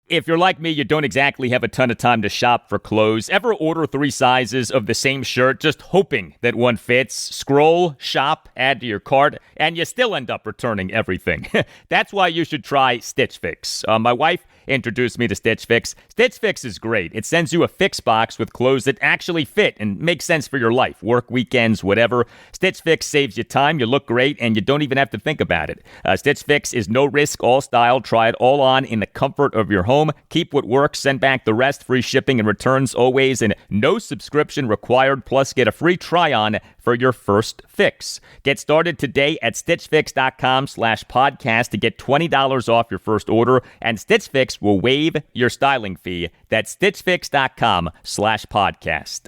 If you're like me, you don't exactly have a ton of time to shop for clothes. Ever order 3 sizes of the same shirt just hoping that one fits? Scroll, shop, add to your cart, and you still end up returning everything. That's why you should try Stitch Fix. My wife introduced me to Stitch Fix. Stitch Fix is great. It sends you a fix box with clothes that actually fit and make sense for your life. Work, weekends, whatever. Stitch Fix saves you time, you look great, and you don't even have to think about it. Stitch Fix is no risk, all style. Try it all on in the comfort of your home. Keep what works, send back the rest. Free shipping and returns always, and no subscription required. Plus, get a free try-on for your first fix. Get started today at stitchfix.com/podcast to get $20 off your first order, and Stitch Fix will waive your styling fee. That's stitchfix.com/podcast.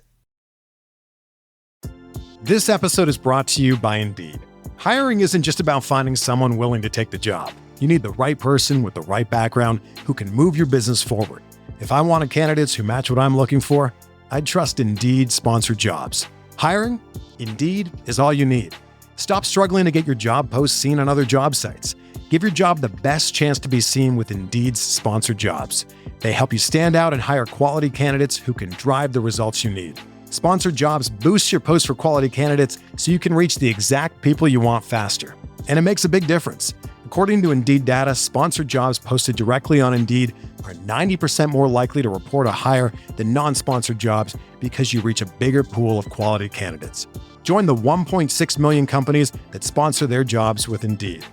This episode is brought to you by Indeed. Hiring isn't just about finding someone willing to take the job. You need the right person with the right background who can move your business forward. If I wanted candidates who match what I'm looking for, I'd trust Indeed Sponsored Jobs. Hiring? Indeed is all you need. Stop struggling to get your job posts seen on other job sites. Give your job the best chance to be seen with Indeed's Sponsored Jobs. They help you stand out and hire quality candidates who can drive the results you need. Sponsored Jobs boosts your posts for quality candidates so you can reach the exact people you want faster. And it makes a big difference. According to Indeed data, sponsored jobs posted directly on Indeed are 90% more likely to report a hire than non-sponsored jobs because you reach a bigger pool of quality candidates. Join the 1.6 million companies that sponsor their jobs with Indeed.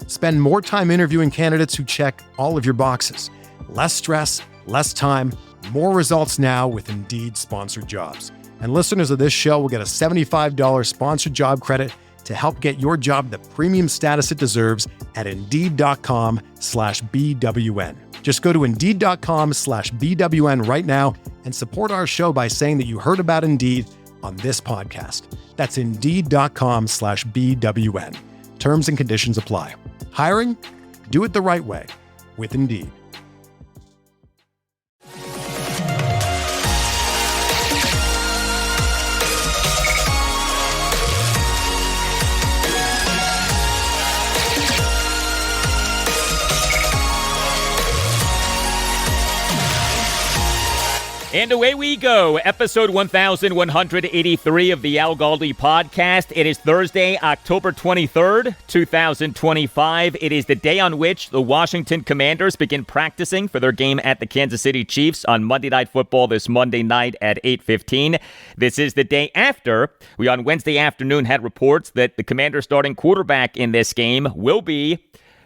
Spend more time interviewing candidates who check all of your boxes. Less stress, less time, more results now with Indeed Sponsored Jobs. And listeners of this show will get a $75 sponsored job credit to help get your job the premium status it deserves at Indeed.com/BWN. Just go to Indeed.com/BWN right now and support our show by saying that you heard about Indeed on this podcast. That's Indeed.com/BWN. Terms and conditions apply. Hiring? Do it the right way with Indeed. And away we go. Episode 1183 of the Al Galdi podcast. It is Thursday, October 23rd, 2025. It is the day on which the Washington Commanders begin practicing for their game at the Kansas City Chiefs on Monday Night Football this Monday night at 8:15. This is the day after we on Wednesday afternoon had reports that the Commanders starting quarterback in this game will be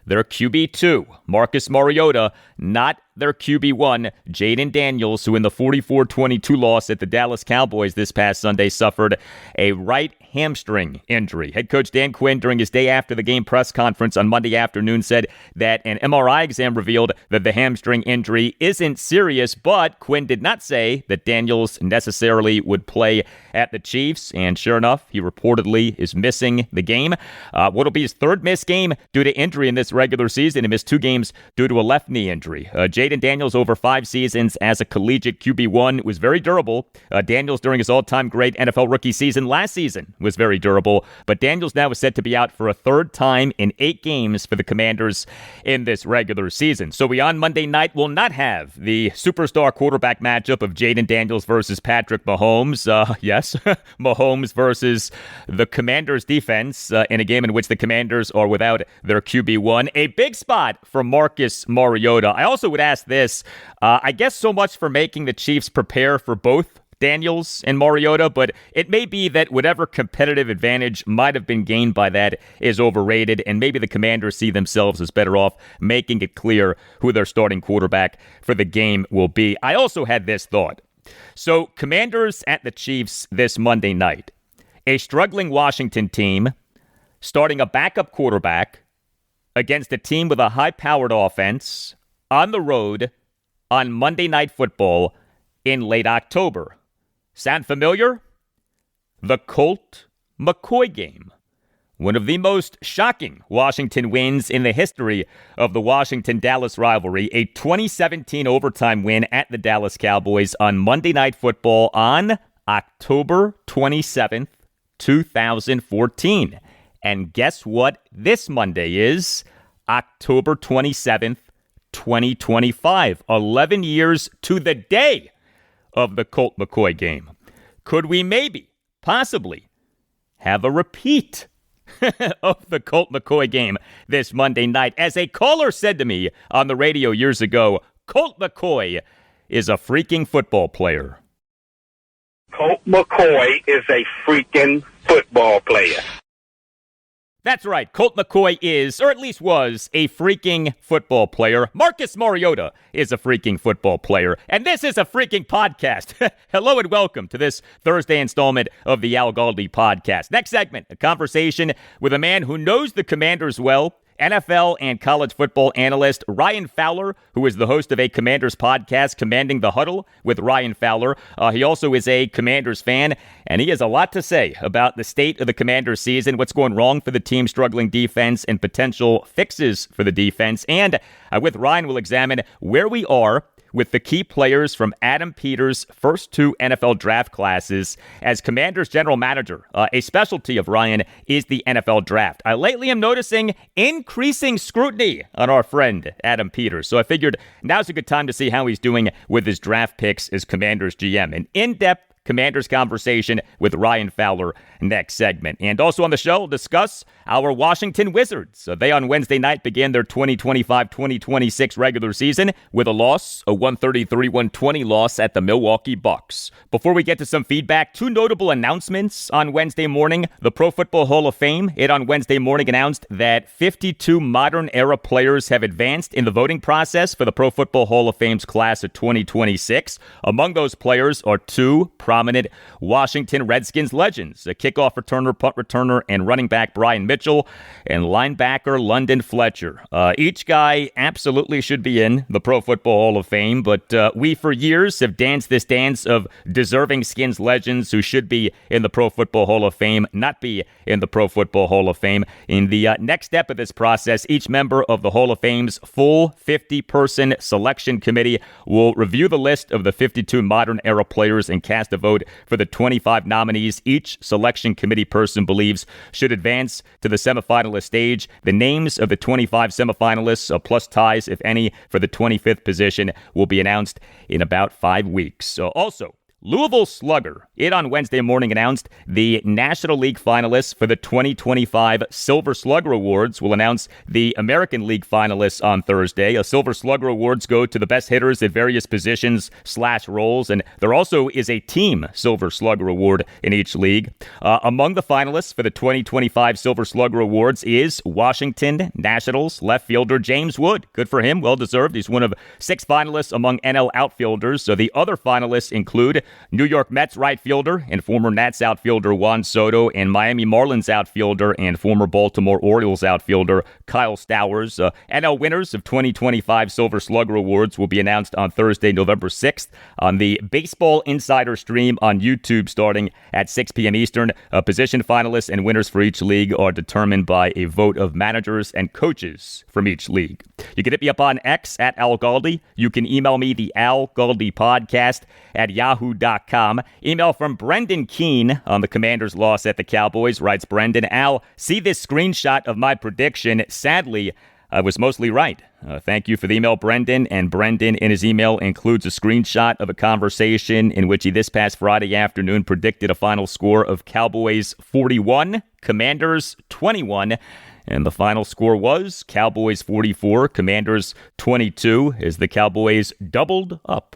their QB2, Marcus Mariota, not their QB1, Jayden Daniels, who in the 44-22 loss at the Dallas Cowboys this past Sunday suffered a right hamstring injury. Head coach Dan Quinn, during his day after the game press conference on Monday afternoon, said that an MRI exam revealed that the hamstring injury isn't serious, but Quinn did not say that Daniels necessarily would play at the Chiefs, and sure enough, he reportedly is missing the game. What'll be his third missed game due to injury in this regular season. He missed 2 games due to a left knee injury. Jayden Daniels, over 5 seasons as a collegiate QB1, was very durable. Daniels, during his all-time great NFL rookie season last season, was very durable, but Daniels now is set to be out for a third time in 8 games for the Commanders in this regular season. So we on Monday night will not have the superstar quarterback matchup of Jayden Daniels versus Patrick Mahomes. Yes, Mahomes versus the Commanders defense in a game in which the Commanders are without their QB1. A big spot for Marcus Mariota. I also would ask this, I guess so much for making the Chiefs prepare for both Daniels and Mariota, but it may be that whatever competitive advantage might have been gained by that is overrated, and maybe the Commanders see themselves as better off making it clear who their starting quarterback for the game will be. I also had this thought. So, Commanders at the Chiefs this Monday night. A struggling Washington team starting a backup quarterback against a team with a high-powered offense on the road on Monday Night Football in late October. Sound familiar? The Colt-McCoy game. One of the most shocking Washington wins in the history of the Washington-Dallas rivalry. A 2017 overtime win at the Dallas Cowboys on Monday Night Football on October 27th, 2014. And guess what this Monday is? October 27th, 2025. 11 years to the day of the Colt McCoy game. Could we maybe, possibly, have a repeat of the Colt McCoy game this Monday night? As a caller said to me on the radio years ago, Colt McCoy is a freaking football player. Colt McCoy is a freaking football player. That's right. Colt McCoy is, or at least was, a freaking football player. Marcus Mariota is a freaking football player. And this is a freaking podcast. Hello and welcome to this Thursday installment of the Al Galdi podcast. Next segment, a conversation with a man who knows the Commanders well, NFL and college football analyst Ryan Fowler, who is the host of a Commanders podcast, Commanding the Huddle with Ryan Fowler. He also is a Commanders fan, and he has a lot to say about the state of the Commanders season, what's going wrong for the team's struggling defense, and potential fixes for the defense. And with Ryan, we'll examine where we are with the key players from Adam Peters' first two NFL draft classes. As Commanders general manager, a specialty of Ryan is the NFL draft. I lately am noticing increasing scrutiny on our friend Adam Peters, so I figured now's a good time to see how he's doing with his draft picks as Commanders GM. An in-depth Commanders conversation with Ryan Fowler next segment. And also on the show, we'll discuss our Washington Wizards. They on Wednesday night began their 2025-2026 regular season with a loss, a 133-120 loss at the Milwaukee Bucks. Before we get to some feedback, two notable announcements on Wednesday morning. The Pro Football Hall of Fame, it on Wednesday morning announced that 52 modern era players have advanced in the voting process for the Pro Football Hall of Fame's class of 2026. Among those players are two prominent Washington Redskins legends, a kickoff returner, punt returner, and running back Brian Mitchell, and linebacker London Fletcher. Each guy absolutely should be in the Pro Football Hall of Fame, but we for years have danced this dance of deserving Skins legends who should be in the Pro Football Hall of Fame, not be in the Pro Football Hall of Fame. In the next step of this process, each member of the Hall of Fame's full 50-person selection committee will review the list of the 52 modern era players and cast a vote for the 25 nominees each selection committee person believes should advance to the semifinalist stage. The names of the 25 semifinalists, plus ties, if any, for the 25th position will be announced in about 5 weeks. Also, Louisville Slugger, it on Wednesday morning announced the National League finalists for the 2025 Silver Slugger Awards. Will announce the American League finalists on Thursday. Silver Slugger Awards go to the best hitters at various positions/roles, and there also is a team Silver Slugger Award in each league. Among the finalists for the 2025 Silver Slugger Awards is Washington Nationals left fielder James Wood. Good for him, well-deserved. He's one of 6 finalists among NL outfielders. So the other finalists include New York Mets right fielder and former Nats outfielder Juan Soto, and Miami Marlins outfielder and former Baltimore Orioles outfielder Kyle Stowers. NL winners of 2025 Silver Slugger Awards will be announced on Thursday, November 6th on the Baseball Insider stream on YouTube starting at 6 p.m. Eastern. Position finalists and winners for each league are determined by a vote of managers and coaches from each league. You can hit me up on X at Al Galdi. You can email me the Al Galdi podcast at yahoo.com. Email from Brendan Keene on the Commanders' loss at the Cowboys. Writes Brendan, Al, see this screenshot of my prediction. Sadly, I was mostly right. Thank you for the email, Brendan. And Brendan, in his email, includes a screenshot of a conversation in which he this past Friday afternoon predicted a final score of Cowboys 41, Commanders 21. And the final score was Cowboys 44, Commanders 22, as the Cowboys doubled up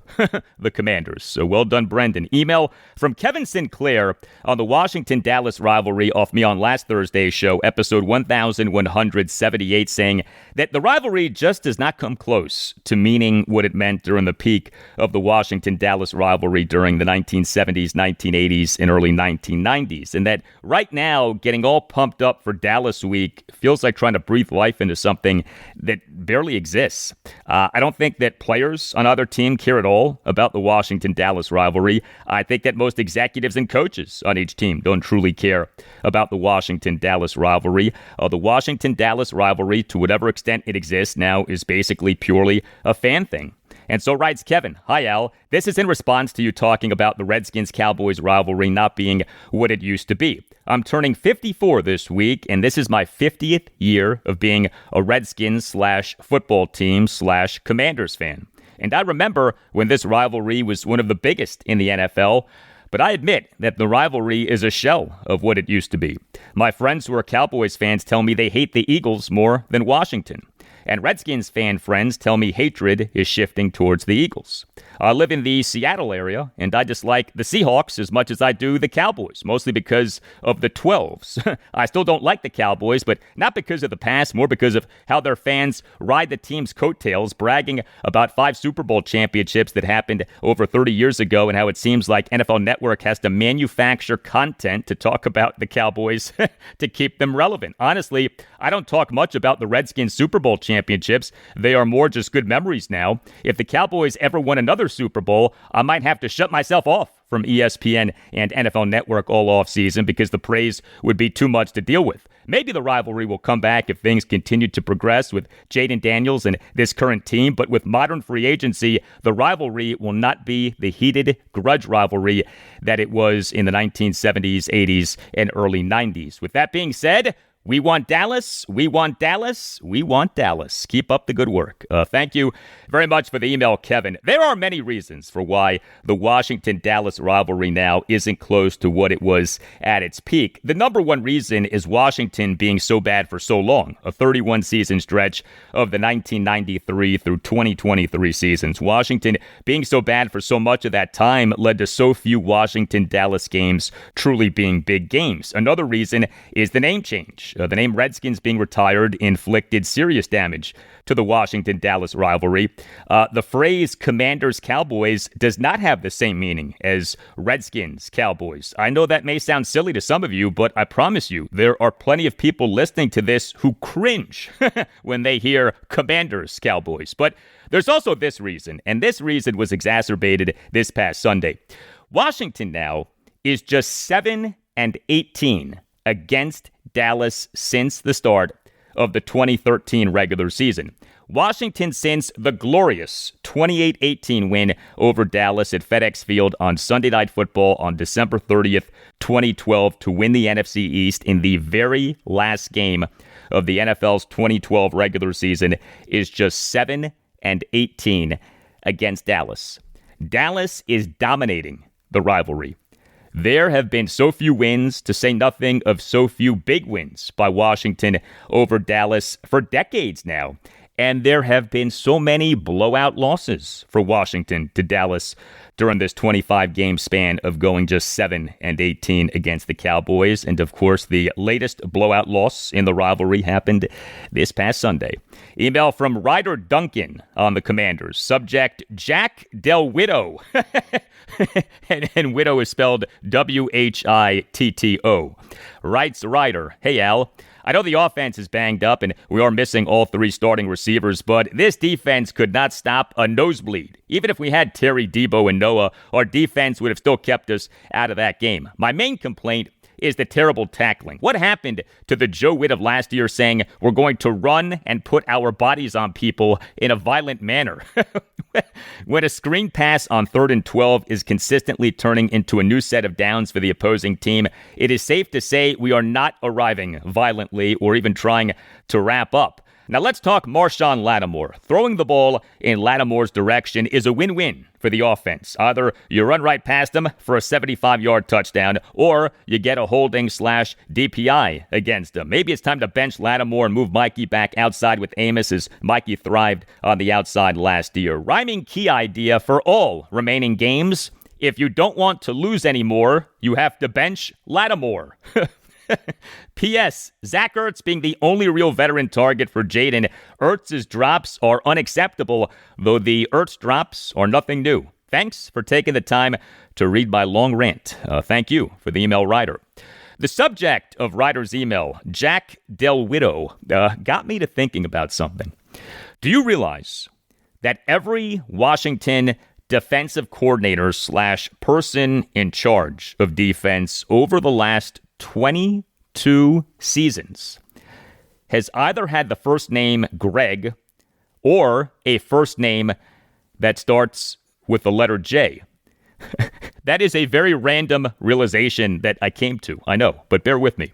the Commanders. So well done, Brendan. Email from Kevin Sinclair on the Washington-Dallas rivalry off me on last Thursday's show, episode 1178, saying that the rivalry just does not come close to meaning what it meant during the peak of the Washington-Dallas rivalry during the 1970s, 1980s, and early 1990s. And that right now, getting all pumped up for Dallas week feels like trying to breathe life into something that barely exists. I don't think that players on either team care at all about the Washington-Dallas rivalry. I think that most executives and coaches on each team don't truly care about the Washington-Dallas rivalry. The Washington-Dallas rivalry, to whatever extent it exists now, is basically purely a fan thing. And so writes Kevin, hi Al, this is in response to you talking about the Redskins-Cowboys rivalry not being what it used to be. I'm turning 54 this week, and this is my 50th year of being a Redskins/football team/Commanders fan. And I remember when this rivalry was one of the biggest in the NFL, but I admit that the rivalry is a shell of what it used to be. My friends who are Cowboys fans tell me they hate the Eagles more than Washington. And Redskins fan friends tell me hatred is shifting towards the Eagles. I live in the Seattle area, and I dislike the Seahawks as much as I do the Cowboys, mostly because of the 12s. I still don't like the Cowboys, but not because of the past, more because of how their fans ride the team's coattails, bragging about 5 Super Bowl championships that happened over 30 years ago, and how it seems like NFL Network has to manufacture content to talk about the Cowboys to keep them relevant. Honestly, I don't talk much about the Redskins Super Bowl championships. They are more just good memories now. If the Cowboys ever won another Super Bowl, I might have to shut myself off from ESPN and NFL Network all offseason because the praise would be too much to deal with. Maybe the rivalry will come back if things continue to progress with Jayden Daniels and this current team, but with modern free agency, the rivalry will not be the heated grudge rivalry that it was in the 1970s, 80s, and early 90s. With that being said, we want Dallas. We want Dallas. We want Dallas. Keep up the good work. Thank you very much for the email, Kevin. There are many reasons for why the Washington-Dallas rivalry now isn't close to what it was at its peak. The number one reason is Washington being so bad for so long, a 31-season stretch of the 1993 through 2023 seasons. Washington being so bad for so much of that time led to so few Washington-Dallas games truly being big games. Another reason is the name change. The name Redskins being retired inflicted serious damage to the Washington-Dallas rivalry. The phrase Commanders-Cowboys does not have the same meaning as Redskins-Cowboys. I know that may sound silly to some of you, but I promise you, there are plenty of people listening to this who cringe when they hear Commanders-Cowboys. But there's also this reason, and this reason was exacerbated this past Sunday. Washington now is just 7-18 against Dallas since the start of the 2013 regular season. Washington since the glorious 28-18 win over Dallas at FedEx Field on Sunday Night Football on December 30th, 2012 to win the NFC East in the very last game of the NFL's 2012 regular season is just 7-18 against Dallas. Dallas is dominating the rivalry. There have been so few wins, to say nothing of so few big wins by Washington over Dallas for decades now. And there have been so many blowout losses for Washington to Dallas during this 25-game span of going just 7-18 against the Cowboys. And, of course, the latest blowout loss in the rivalry happened this past Sunday. Email from Ryder Duncan on the Commanders. Subject, Jack Del Widow. and Widow is spelled W-H-I-T-T-O. Writes Ryder, hey, Al. I know the offense is banged up and we are missing all 3 starting receivers, but this defense could not stop a nosebleed. Even if we had Terry, Debo, and Noah, our defense would have still kept us out of that game. My main complaint is the terrible tackling. What happened to the Joe Witt of last year saying we're going to run and put our bodies on people in a violent manner? When a screen pass on 3rd and 12 is consistently turning into a new set of downs for the opposing team, it is safe to say we are not arriving violently or even trying to wrap up. Now let's talk Marshawn Lattimore. Throwing the ball in Lattimore's direction is a win-win for the offense. Either you run right past him for a 75-yard touchdown, or you get a holding/DPI against him. Maybe it's time to bench Lattimore and move Mikey back outside with Amos, as Mikey thrived on the outside last year. Rhyming key idea for all remaining games. If you don't want to lose anymore, you have to bench Lattimore. P.S. Zach Ertz being the only real veteran target for Jayden. Ertz's drops are unacceptable, though the Ertz drops are nothing new. Thanks for taking the time to read my long rant. Thank you for the email, Ryder. The subject of Ryder's email, Jack Del Widow, got me to thinking about something. Do you realize that every Washington defensive coordinator / person in charge of defense over the last 22 seasons has either had the first name Greg or a first name that starts with the letter J? That is a very random realization that I came to. I know, but bear with me.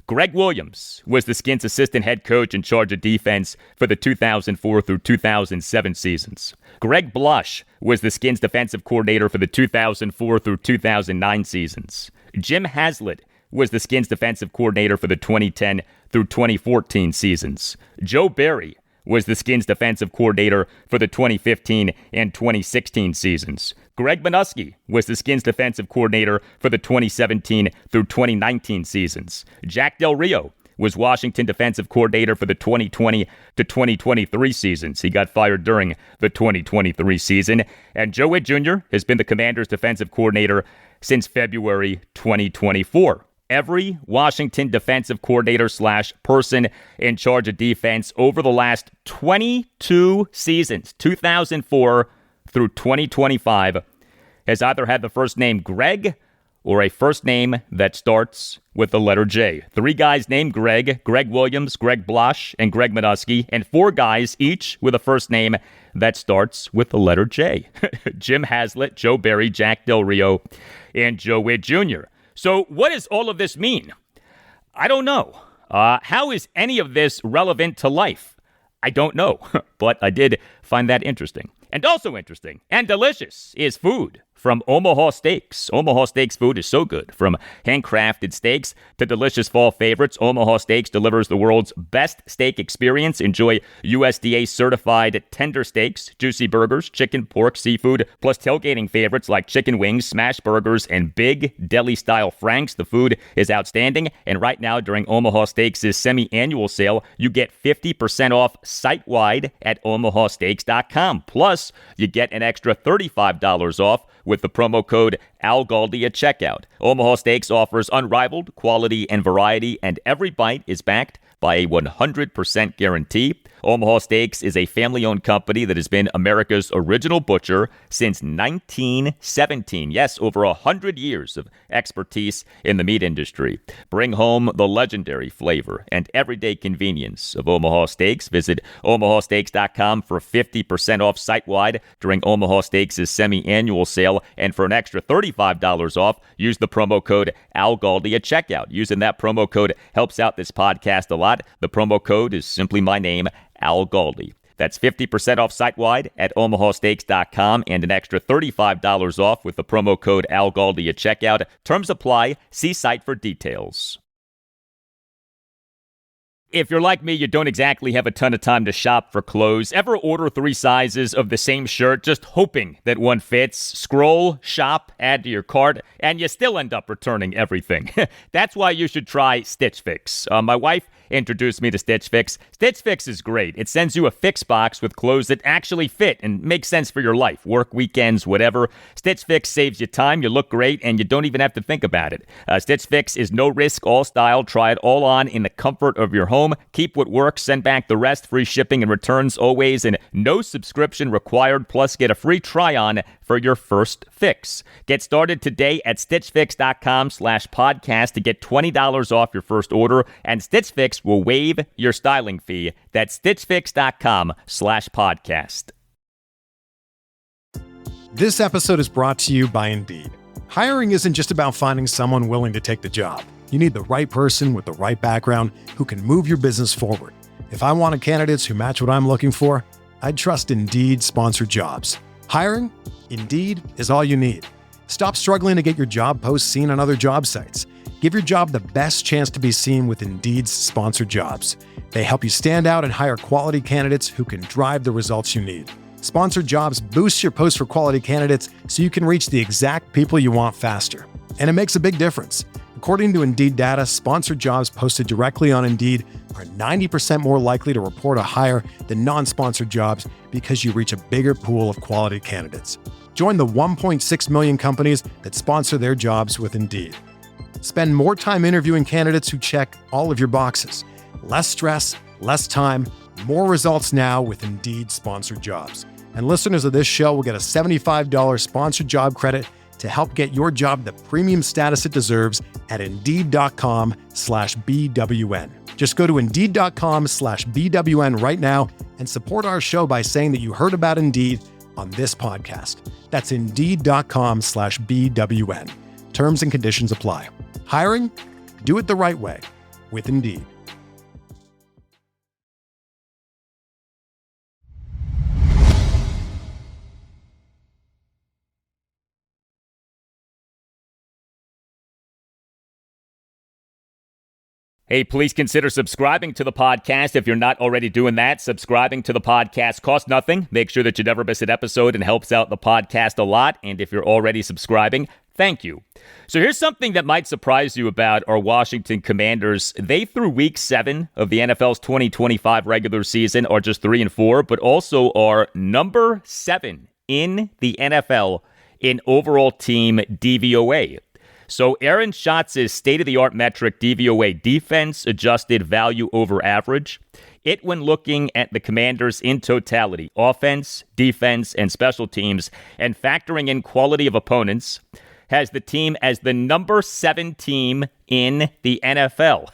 Greg Williams was the Skins' assistant head coach in charge of defense for the 2004 through 2007 seasons. Greg Blush was the Skins' defensive coordinator for the 2004 through 2009 seasons. Jim Haslett was the Skins' defensive coordinator for the 2010 through 2014 seasons. Joe Barry was the Skins' defensive coordinator for the 2015 and 2016 seasons. Greg Minuski was the Skins' defensive coordinator for the 2017 through 2019 seasons. Jack Del Rio was Washington defensive coordinator for the 2020 to 2023 seasons. He got fired during the 2023 season. And Joe Witt Jr. has been the Commanders' defensive coordinator since February 2024. Every Washington defensive coordinator / person in charge of defense over the last 22 seasons, 2004 through 2025, has either had the first name Greg or a first name that starts with the letter J. 3 guys named Greg: Greg Williams, Greg Blush, and Greg Minuski, and 4 guys each with a first name that starts with the letter J. Jim Haslett, Joe Barry, Jack Del Rio, and Joe Witt Jr. So what does all of this mean? I don't know. How is any of this relevant to life? I don't know, but I did find that interesting. And also interesting and delicious is food from Omaha Steaks. Omaha Steaks food is so good. From handcrafted steaks to delicious fall favorites, Omaha Steaks delivers the world's best steak experience. Enjoy USDA-certified tender steaks, juicy burgers, chicken, pork, seafood, plus tailgating favorites like chicken wings, smash burgers, and big deli-style franks. The food is outstanding, and right now during Omaha Steaks' semi-annual sale, you get 50% off site-wide at omahasteaks.com. Plus, you get an extra $35 off with the promo code ALGALDI at checkout. Omaha Steaks offers unrivaled quality and variety, and every bite is backed by a 100% guarantee. Omaha Steaks is a family-owned company that has been America's original butcher since 1917. Yes, over 100 years of expertise in the meat industry. Bring home the legendary flavor and everyday convenience of Omaha Steaks. Visit omahasteaks.com for 50% off site-wide during Omaha Steaks' semi-annual sale. And for an extra $35 off, use the promo code ALGALDI at checkout. Using that promo code helps out this podcast a lot. The promo code is simply my name, Al Galdi. That's 50% off site-wide at omahasteaks.com and an extra $35 off with the promo code Al Galdi at checkout. Terms apply. See site for details. If you're like me, you don't exactly have a ton of time to shop for clothes. Ever order 3 sizes of the same shirt, just hoping that one fits? Scroll, shop, add to your cart, and you still end up returning everything. That's why you should try Stitch Fix. My wife introduced me to Stitch Fix. Stitch Fix is great. It sends you a fix box with clothes that actually fit and make sense for your life. Work, weekends, whatever. Stitch Fix saves you time, you look great, and you don't even have to think about it. Stitch Fix is no risk, all style. Try it all on in the comfort of your home. Keep what works, send back the rest. Free shipping and returns always, and no subscription required. Plus, get a free try-on for your first fix. Get started today at stitchfix.com/podcast to get $20 off your first order, and Stitch Fix will waive your styling fee. That's stitchfix.com/podcast. This episode is brought to you by Indeed. Hiring isn't just about finding someone willing to take the job. You need the right person with the right background who can move your business forward. If I wanted candidates who match what I'm looking for, I'd trust Indeed sponsored jobs. Hiring? Indeed is all you need. Stop struggling to get your job posts seen on other job sites. Give your job the best chance to be seen with Indeed's sponsored jobs. They help you stand out and hire quality candidates who can drive the results you need. Sponsored jobs boost your post for quality candidates so you can reach the exact people you want faster. And it makes a big difference. According to Indeed data, sponsored jobs posted directly on Indeed are 90% more likely to report a hire than non-sponsored jobs because you reach a bigger pool of quality candidates. Join the 1.6 million companies that sponsor their jobs with Indeed. Spend more time interviewing candidates who check all of your boxes. Less stress, less time, more results now with Indeed sponsored jobs. And listeners of this show will get a $75 sponsored job credit to help get your job the premium status it deserves at Indeed.com/BWN. Just go to Indeed.com/BWN right now and support our show by saying that you heard about Indeed on this podcast. That's Indeed.com/BWN. Terms and conditions apply. Hiring? Do it the right way. With Indeed. Hey, please consider subscribing to the podcast if you're not already doing that. Subscribing to the podcast costs nothing. Make sure that you never miss an episode and helps out the podcast a lot. And if you're already subscribing, thank you. So here's something that might surprise you about our Washington Commanders. They, through week 7 of the NFL's 2025 regular season, are just 3-4, but also are number 7 in the NFL in overall team DVOA. So Aaron Schatz's state-of-the-art metric DVOA, defense adjusted value over average, it, when looking at the Commanders in totality, offense, defense, and special teams, and factoring in quality of opponents, has the team as the number 7 team in the NFL.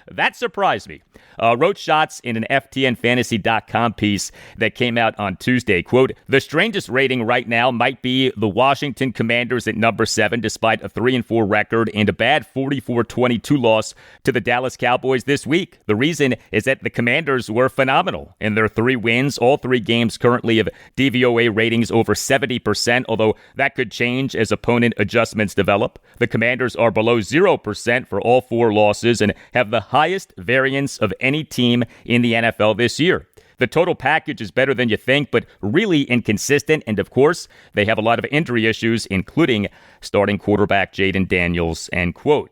That surprised me. Wrote Schatz in an FTNFantasy.com piece that came out on Tuesday. Quote, the strangest rating right now might be the Washington Commanders at number 7, despite a 3-4 record and a bad 44-22 loss to the Dallas Cowboys this week. The reason is that the Commanders were phenomenal in their 3 wins. All 3 games currently have DVOA ratings over 70%, although that could change as opponent adjustments develop. The Commanders are below 0% for all 4 losses and have the highest variance of any team in the NFL this year. The total package is better than you think, but really inconsistent. And of course, they have a lot of injury issues, including starting quarterback Jayden Daniels, end quote.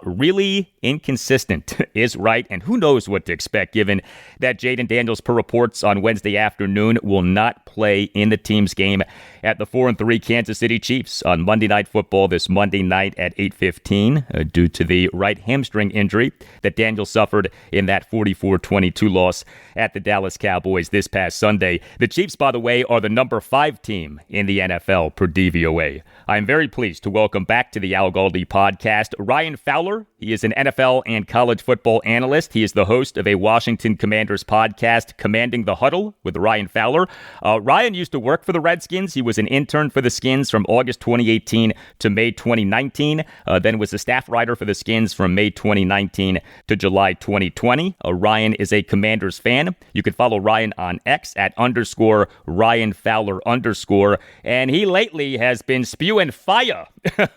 Really inconsistent is right, and who knows what to expect given that Jayden Daniels, per reports on Wednesday afternoon, will not play in the team's game at the 4-3 Kansas City Chiefs on Monday Night Football this Monday night at 8:15 due to the right hamstring injury that Daniels suffered in that 44-22 loss at the Dallas Cowboys this past Sunday. The Chiefs, by the way, are the number 5 team in the NFL per DVOA. I'm very pleased to welcome back to the Al Galdi podcast Ryan Fowler. He is an NFL and college football analyst. He is the host of a Washington Commanders podcast, Commanding the Huddle with Ryan Fowler. Ryan used to work for the Redskins. He was an intern for the Skins from August 2018 to May 2019, then was a staff writer for the Skins from May 2019 to July 2020. Ryan is a Commanders fan. You can follow Ryan on X at _Ryan Fowler _, and he lately has been spewing fire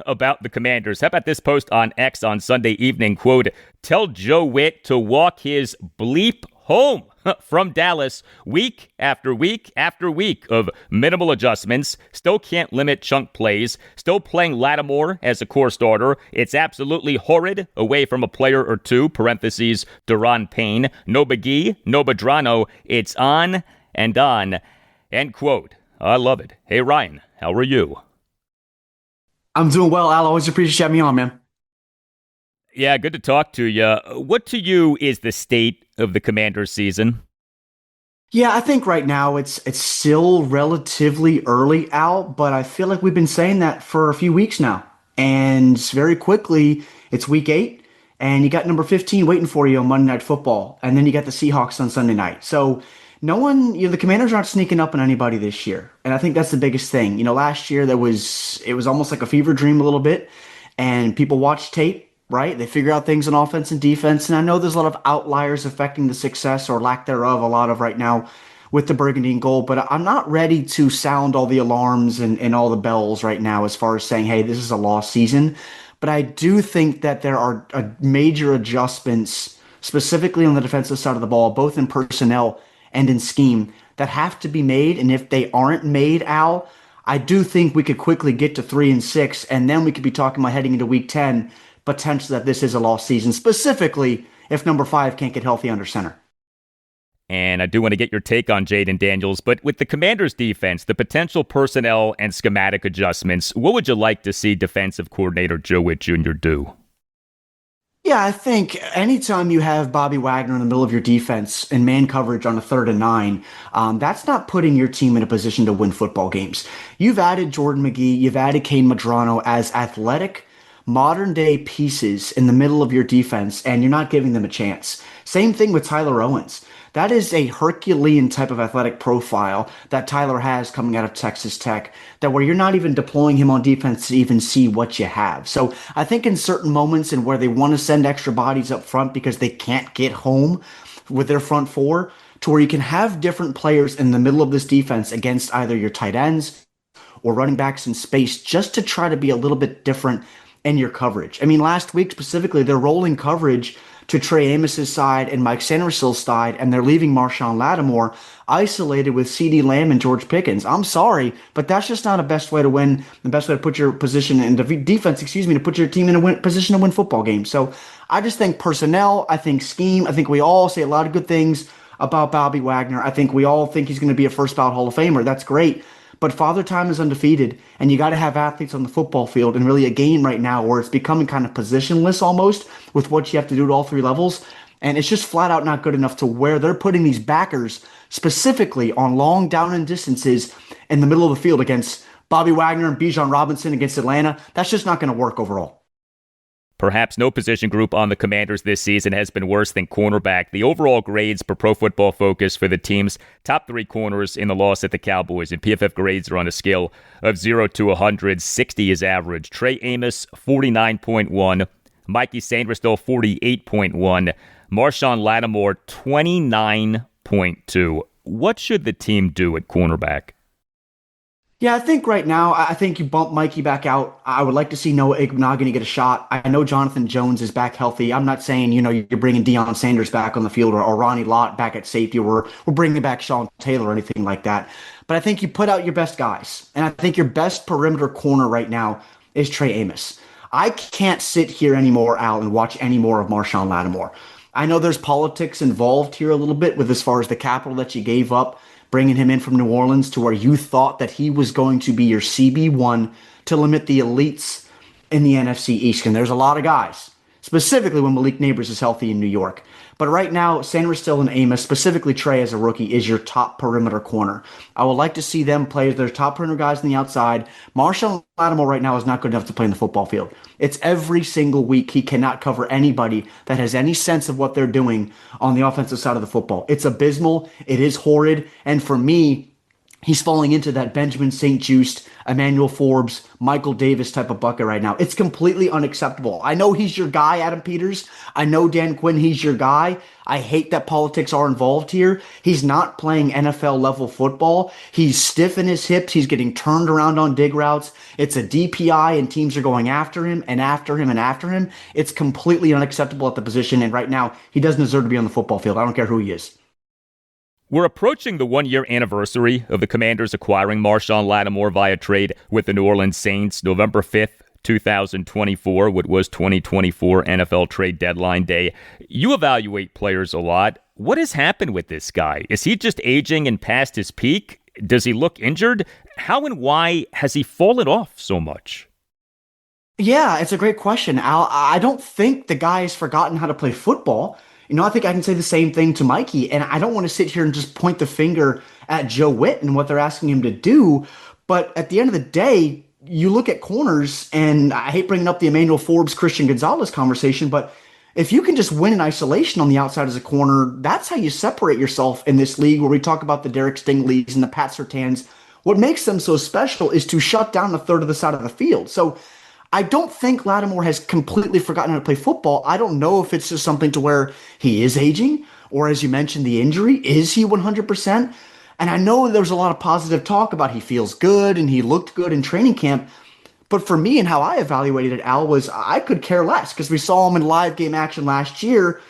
about the Commanders. How about this post on X on Sunday evening? Quote, tell Joe Witt to walk his bleep home from Dallas week after week after week of minimal adjustments. Still can't limit chunk plays. Still playing Lattimore as a core starter. It's absolutely horrid away from a player or two, parentheses, Duron Payne. No McGee, no Bedrano. It's on and on, end quote. I love it. Hey, Ryan, how are you? I'm doing well, Al. Always appreciate you having me on, man. Yeah, good to talk to you. What to you is the state of the Commanders season? Yeah, I think right now it's still relatively early out, but I feel like we've been saying that for a few weeks now. And very quickly, it's week 8, and you got number 15 waiting for you on Monday Night Football, and then you got the Seahawks on Sunday night. So the Commanders aren't sneaking up on anybody this year, and I think that's the biggest thing. Last year it was almost like a fever dream a little bit, and people watch tape. Right? They figure out things on offense and defense. And I know there's a lot of outliers affecting the success or lack thereof a lot of right now with the burgundy and gold, but I'm not ready to sound all the alarms and all the bells right now as far as saying, hey, this is a lost season. But I do think that there are major adjustments, specifically on the defensive side of the ball, both in personnel and in scheme, that have to be made. And if they aren't made, Al, I do think we could quickly get to 3-6, and then we could be talking about heading into week 10, potential that this is a lost season, specifically if number 5 can't get healthy under center. And I do want to get your take on Jayden Daniels, but with the Commanders' defense, the potential personnel and schematic adjustments, what would you like to see defensive coordinator Joe Witt Jr. do? Yeah, I think anytime you have Bobby Wagner in the middle of your defense and man coverage on a 3rd and 9, that's not putting your team in a position to win football games. You've added Jordan McGee, you've added Kane Madrano as athletic, modern-day pieces in the middle of your defense, and you're not giving them a chance. Same thing with Tyler Owens. That is a Herculean type of athletic profile that Tyler has coming out of Texas Tech, that where you're not even deploying him on defense to even see what you have. So I think in certain moments and where they want to send extra bodies up front because they can't get home with their front four, to where you can have different players in the middle of this defense against either your tight ends or running backs in space, just to try to be a little bit different in your coverage. I mean, last week specifically, they're rolling coverage to Trey Amos's side and Mike Sandersill's side, and they're leaving Marshawn Lattimore isolated with CeeDee Lamb and George Pickens. I'm sorry, but that's just not a best way to win, the best way to put your position in defense, to put your team in a position to win football games. So I just think personnel, I think scheme, I think we all say a lot of good things about Bobby Wagner. I think we all think he's going to be a first ballot Hall of Famer. That's great. But Father Time is undefeated, and you got to have athletes on the football field, and really a game right now where it's becoming kind of positionless almost with what you have to do at all three levels. And it's just flat out not good enough to where they're putting these backers specifically on long down and distances in the middle of the field against Bobby Wagner and Bijan Robinson against Atlanta. That's just not going to work overall. Perhaps no position group on the Commanders this season has been worse than cornerback. The overall grades per Pro Football Focus for the team's top three corners in the loss at the Cowboys, and PFF grades are on a scale of 0 to 100. 60 is average. Trey Amos, 49.1. Mikey Sainristil, 48.1. Marshawn Lattimore, 29.2. What should the team do at cornerback? Yeah, I think right now, I think you bump Mikey back out. I would like to see Noah Igbinoghene get a shot. I know Jonathan Jones is back healthy. I'm not saying, you're bringing Deion Sanders back on the field or Ronnie Lott back at safety, or we're bringing back Sean Taylor or anything like that. But I think you put out your best guys. And I think your best perimeter corner right now is Trey Amos. I can't sit here anymore, Al, and watch any more of Marshawn Lattimore. I know there's politics involved here a little bit with as far as the capital that you gave up, bringing him in from New Orleans, to where you thought that he was going to be your CB1 to limit the elites in the NFC East. And there's a lot of guys, specifically when Malik Neighbors is healthy in New York. But right now, Sanderstil and Amos, specifically Trey as a rookie, is your top perimeter corner. I would like to see them play as their top perimeter guys on the outside. Marshawn Lattimore right now is not good enough to play in the football field. It's every single week he cannot cover anybody that has any sense of what they're doing on the offensive side of the football. It's abysmal. It is horrid. And for me, he's falling into that Benjamin St-Juste, Emmanuel Forbes, Michael Davis type of bucket right now. It's completely unacceptable. I know he's your guy, Adam Peters. I know Dan Quinn, he's your guy. I hate that politics are involved here. He's not playing NFL level football. He's stiff in his hips. He's getting turned around on dig routes. It's a DPI and teams are going after him and after him and after him. It's completely unacceptable at the position. And right now, he doesn't deserve to be on the football field. I don't care who he is. We're approaching the one-year anniversary of the Commanders acquiring Marshawn Lattimore via trade with the New Orleans Saints, November 5th, 2024, what was 2024 NFL trade deadline day. You evaluate players a lot. What has happened with this guy? Is he just aging and past his peak? Does he look injured? How and why has he fallen off so much? Yeah, it's a great question, Al. I don't think the guy has forgotten how to play football. I think I can say the same thing to Mikey, and I don't want to sit here and just point the finger at Joe Witt and what they're asking him to do. But at the end of the day, you look at corners, and I hate bringing up the Emmanuel Forbes, Christian Gonzalez conversation, but if you can just win in isolation on the outside as a corner, that's how you separate yourself in this league where we talk about the Derek Stingleys and the Pat Surtains. What makes them so special is to shut down a third of the side of the field. So I don't think Lattimore has completely forgotten how to play football. I don't know if it's just something to where he is aging, or as you mentioned, the injury. Is he 100%? And I know there's a lot of positive talk about he feels good and he looked good in training camp. But for me and how I evaluated it, Al, was I could care less because we saw him in live game action last year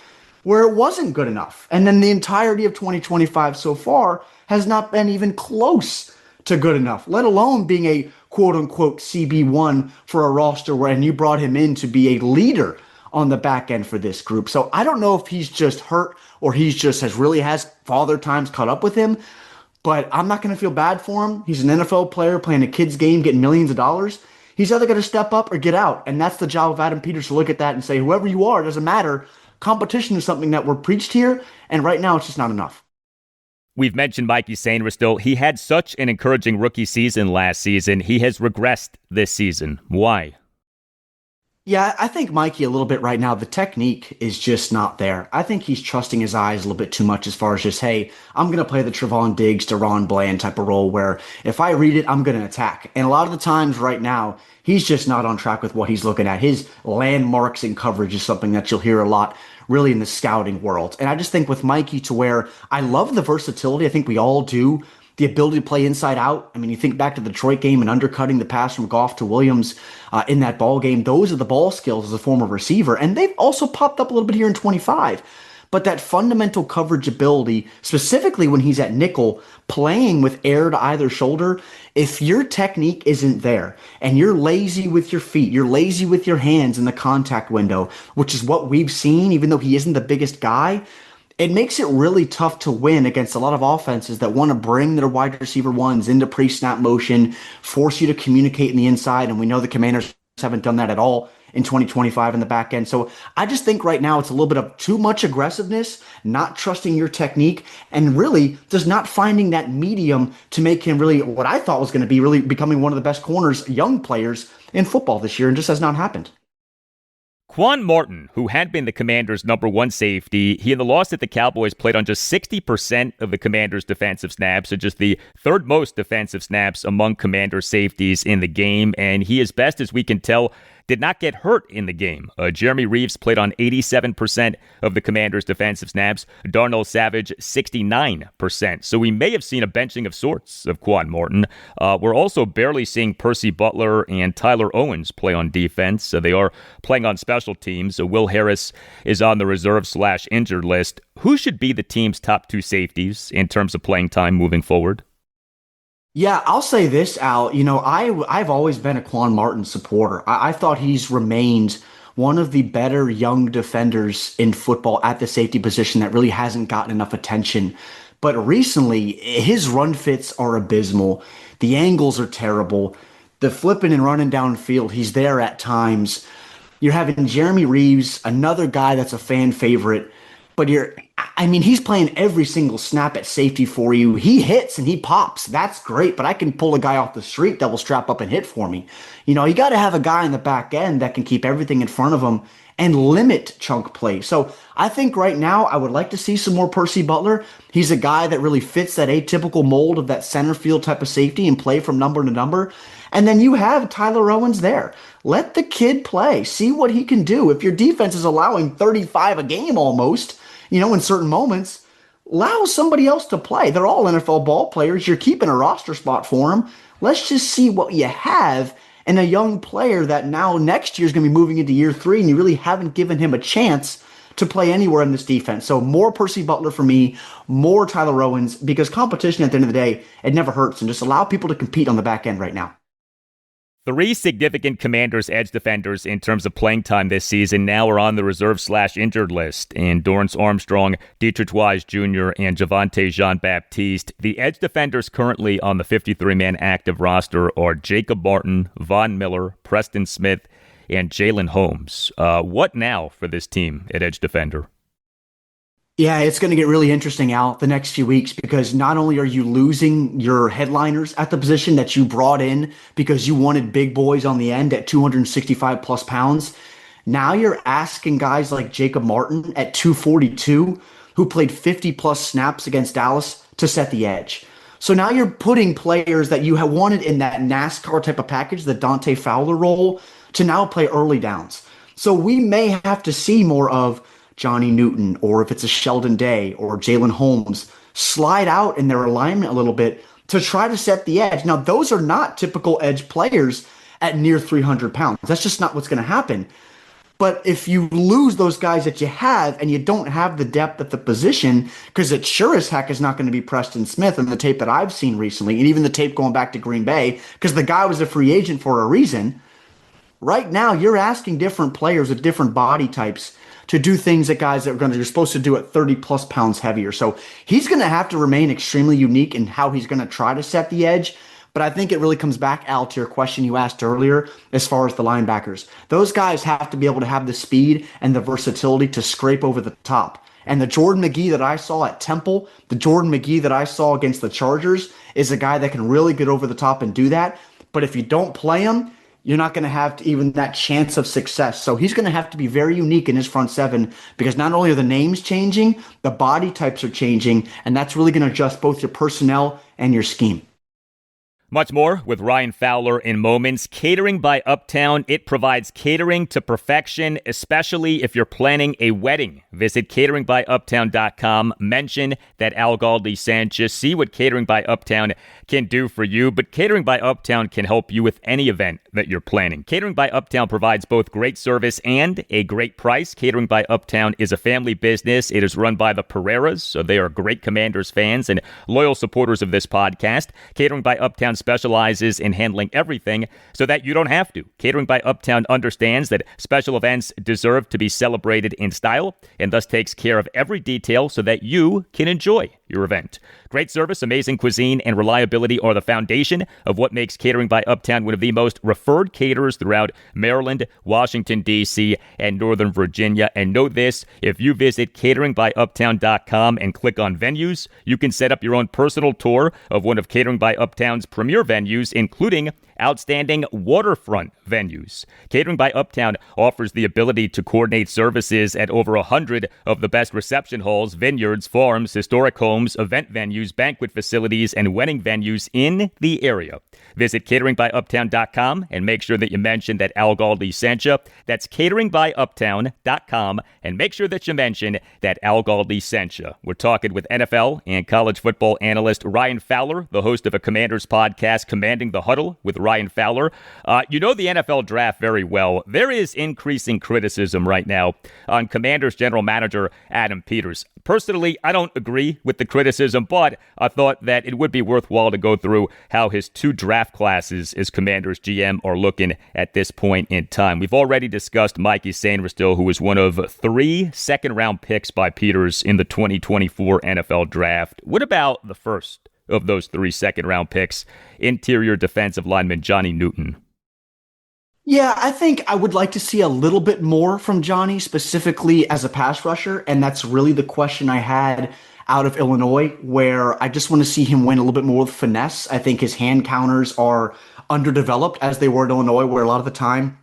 where it wasn't good enough. And then the entirety of 2025 so far has not been even close to good enough, let alone being a quote-unquote CB1 for a roster and you brought him in to be a leader on the back end for this group. So I don't know if he's just hurt or he's just has father times caught up with him, but I'm not going to feel bad for him. He's an NFL player playing a kid's game, getting millions of dollars. He's either going to step up or get out, and that's the job of Adam Peters to look at that and say, whoever you are, it doesn't matter. Competition is something that we're preached here, and right now it's just not enough. We've mentioned Mikey Sainristil. He had such an encouraging rookie season last season. He has regressed this season. Why? Yeah, I think Mikey a little bit right now. The technique is just not there. I think he's trusting his eyes a little bit too much as far as just, hey, I'm going to play the Trevon Diggs, Deron Bland type of role where if I read it, I'm going to attack. And a lot of the times right now, he's just not on track with what he's looking at. His landmarks and coverage is something that you'll hear a lot really in the scouting world. And I just think with Mikey to where I love the versatility. I think we all do the ability to play inside out. I mean, you think back to the Detroit game and undercutting the pass from Goff to Williams in that ball game. Those are the ball skills as a former receiver, and they've also popped up a little bit here in 25. But that fundamental coverage ability, specifically when he's at nickel, playing with air to either shoulder, if your technique isn't there and you're lazy with your feet, you're lazy with your hands in the contact window, which is what we've seen, even though he isn't the biggest guy, it makes it really tough to win against a lot of offenses that want to bring their wide receiver ones into pre-snap motion, force you to communicate in the inside, and we know the Commanders haven't done that at all in 2025 in the back end. So I just think right now it's a little bit of too much aggressiveness, not trusting your technique, and really just not finding that medium to make him really what I thought was going to be really becoming one of the best corners, young players in football this year, and just has not happened. Quan Martin, who had been the Commanders' number one safety, he in the loss at the Cowboys played on just 60% of the Commanders' defensive snaps, so just the third most defensive snaps among Commander safeties in the game, and he, as best as we can tell, did not get hurt in the game. Jeremy Reeves played on 87% of the Commanders' defensive snaps. Darnell Savage, 69%. So we may have seen a benching of sorts of Quan Martin. We're also barely seeing Percy Butler and Tyler Owens play on defense. So they are playing on special teams. So Will Harris is on the reserve/injured list. Who should be the team's top two safeties in terms of playing time moving forward? Yeah, I'll say this, Al. I've always been a Quan Martin supporter. I thought he's remained one of the better young defenders in football at the safety position that really hasn't gotten enough attention. But recently, his run fits are abysmal. The angles are terrible. The flipping and running downfield, he's there at times. You're having Jeremy Reeves, another guy that's a fan favorite. But he's playing every single snap at safety for you. He hits and he pops. That's great, but I can pull a guy off the street that will strap up and hit for me. You got to have a guy in the back end that can keep everything in front of him and limit chunk play. So I think right now I would like to see some more Percy Butler. He's a guy that really fits that atypical mold of that center field type of safety and play from number to number. And then you have Tyler Owens there. Let the kid play. See what he can do. If your defense is allowing 35 a game almost, in certain moments, allow somebody else to play. They're all NFL ball players. You're keeping a roster spot for them. Let's just see what you have in a young player that now next year is going to be moving into year 3, and you really haven't given him a chance to play anywhere in this defense. So more Percy Butler for me, more Tyler Owens, because competition at the end of the day, it never hurts, and just allow people to compete on the back end right now. 3 significant Commanders edge defenders in terms of playing time this season now are on the reserve/injured list in Dorrance Armstrong, Dietrich Wise Jr., and Javonte Jean-Baptiste. The edge defenders currently on the 53-man active roster are Jacob Martin, Von Miller, Preston Smith, and Jalen Holmes. What now for this team at edge defender? Yeah, it's going to get really interesting, Al, the next few weeks, because not only are you losing your headliners at the position that you brought in because you wanted big boys on the end at 265 plus pounds, now you're asking guys like Jacob Martin at 242, who played 50 plus snaps against Dallas, to set the edge. So now you're putting players that you have wanted in that NASCAR type of package, the Dante Fowler role, to now play early downs. So we may have to see more of Johnny Newton, or if it's a Sheldon Day or Jalen Holmes, slide out in their alignment a little bit to try to set the edge. Now, those are not typical edge players at near 300 pounds. That's just not what's going to happen. But if you lose those guys that you have and you don't have the depth at the position, because it sure as heck is not going to be Preston Smith in the tape that I've seen recently, and even the tape going back to Green Bay, because the guy was a free agent for a reason. Right now, you're asking different players with different body types to do things that guys that you're supposed to do at 30 plus pounds heavier. So he's going to have to remain extremely unique in how he's going to try to set the edge. But I think it really comes back, Al, to your question you asked earlier as far as the linebackers. Those guys have to be able to have the speed and the versatility to scrape over the top. And the Jordan McGee that I saw at Temple, the Jordan McGee that I saw against the Chargers, is a guy that can really get over the top and do that. But if you don't play him, you're not going to have even that chance of success. So he's going to have to be very unique in his front seven because not only are the names changing, the body types are changing, and that's really going to adjust both your personnel and your scheme. Much more with Ryan Fowler in moments. Catering by Uptown. It provides catering to perfection, especially if you're planning a wedding. Visit cateringbyuptown.com. Mention that Al Galdi sent you. See what Catering by Uptown can do for you. But Catering by Uptown can help you with any event that you're planning. Catering by Uptown provides both great service and a great price. Catering by Uptown is a family business. It is run by the Pereiras, so they are great Commanders fans and loyal supporters of this podcast. Catering by Uptown specializes in handling everything so that you don't have to. Catering by Uptown understands that special events deserve to be celebrated in style and thus takes care of every detail so that you can enjoy your event. Great service, amazing cuisine, and reliability are the foundation of what makes Catering by Uptown one of the most referred caterers throughout Maryland, Washington, D.C., and Northern Virginia. And know this, if you visit cateringbyuptown.com and click on venues, you can set up your own personal tour of one of Catering by Uptown's premier venues, including outstanding waterfront venues. Catering by Uptown offers the ability to coordinate services at over 100 of the best reception halls, vineyards, farms, historic homes, event venues, banquet facilities, and wedding venues in the area. Visit cateringbyuptown.com and make sure that you mention that Al Galdi sent you. That's cateringbyuptown.com and make sure that you mention that Al Galdi sent you. We're talking with NFL and college football analyst Ryan Fowler, the host of a Commanders podcast, Commanding the Huddle with Ryan Fowler. You know the NFL draft very well. There is increasing criticism right now on Commanders general manager Adam Peters. Personally, I don't agree with the criticism, but I thought that it would be worthwhile to go through how his two draft classes as Commanders GM are looking at this point in time. We've already discussed Mikey Sainristil, who was one of 3 second-round picks by Peters in the 2024 NFL draft. What about the first of those 3 second-round picks, interior defensive lineman Johnny Newton? Yeah, I think I would like to see a little bit more from Johnny, specifically as a pass rusher, and that's really the question I had out of Illinois, where I just want to see him win a little bit more with finesse. I think his hand counters are underdeveloped as they were at Illinois, where a lot of the time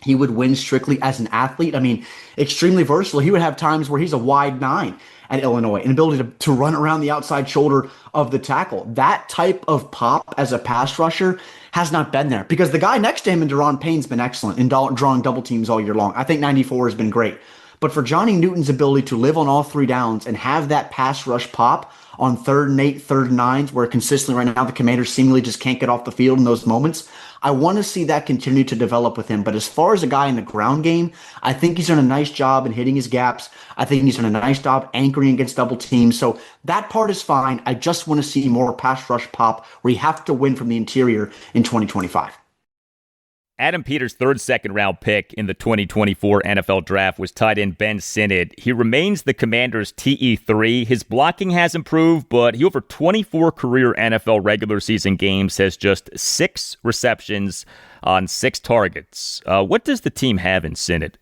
he would win strictly as an athlete. I mean, extremely versatile. He would have times where he's a wide 9 at Illinois, an ability to run around the outside shoulder of the tackle. That type of pop as a pass rusher has not been there because the guy next to him in Deron Payne's been excellent in drawing double teams all year long. I think 94 has been great. But for Johnny Newton's ability to live on all 3 downs and have that pass rush pop on 3rd and 8, 3rd and 9s, where consistently right now the Commanders seemingly just can't get off the field in those moments, I want to see that continue to develop with him. But as far as a guy in the ground game, I think he's done a nice job in hitting his gaps. I think he's done a nice job anchoring against double teams. So that part is fine. I just want to see more pass rush pop where you have to win from the interior in 2025. Adam Peters' 3rd second-round pick in the 2024 NFL Draft was tight end Ben Sinnott. He remains the Commanders' TE3. His blocking has improved, but he over 24 career NFL regular season games has just 6 receptions on 6 targets. What does the team have in Sinnott?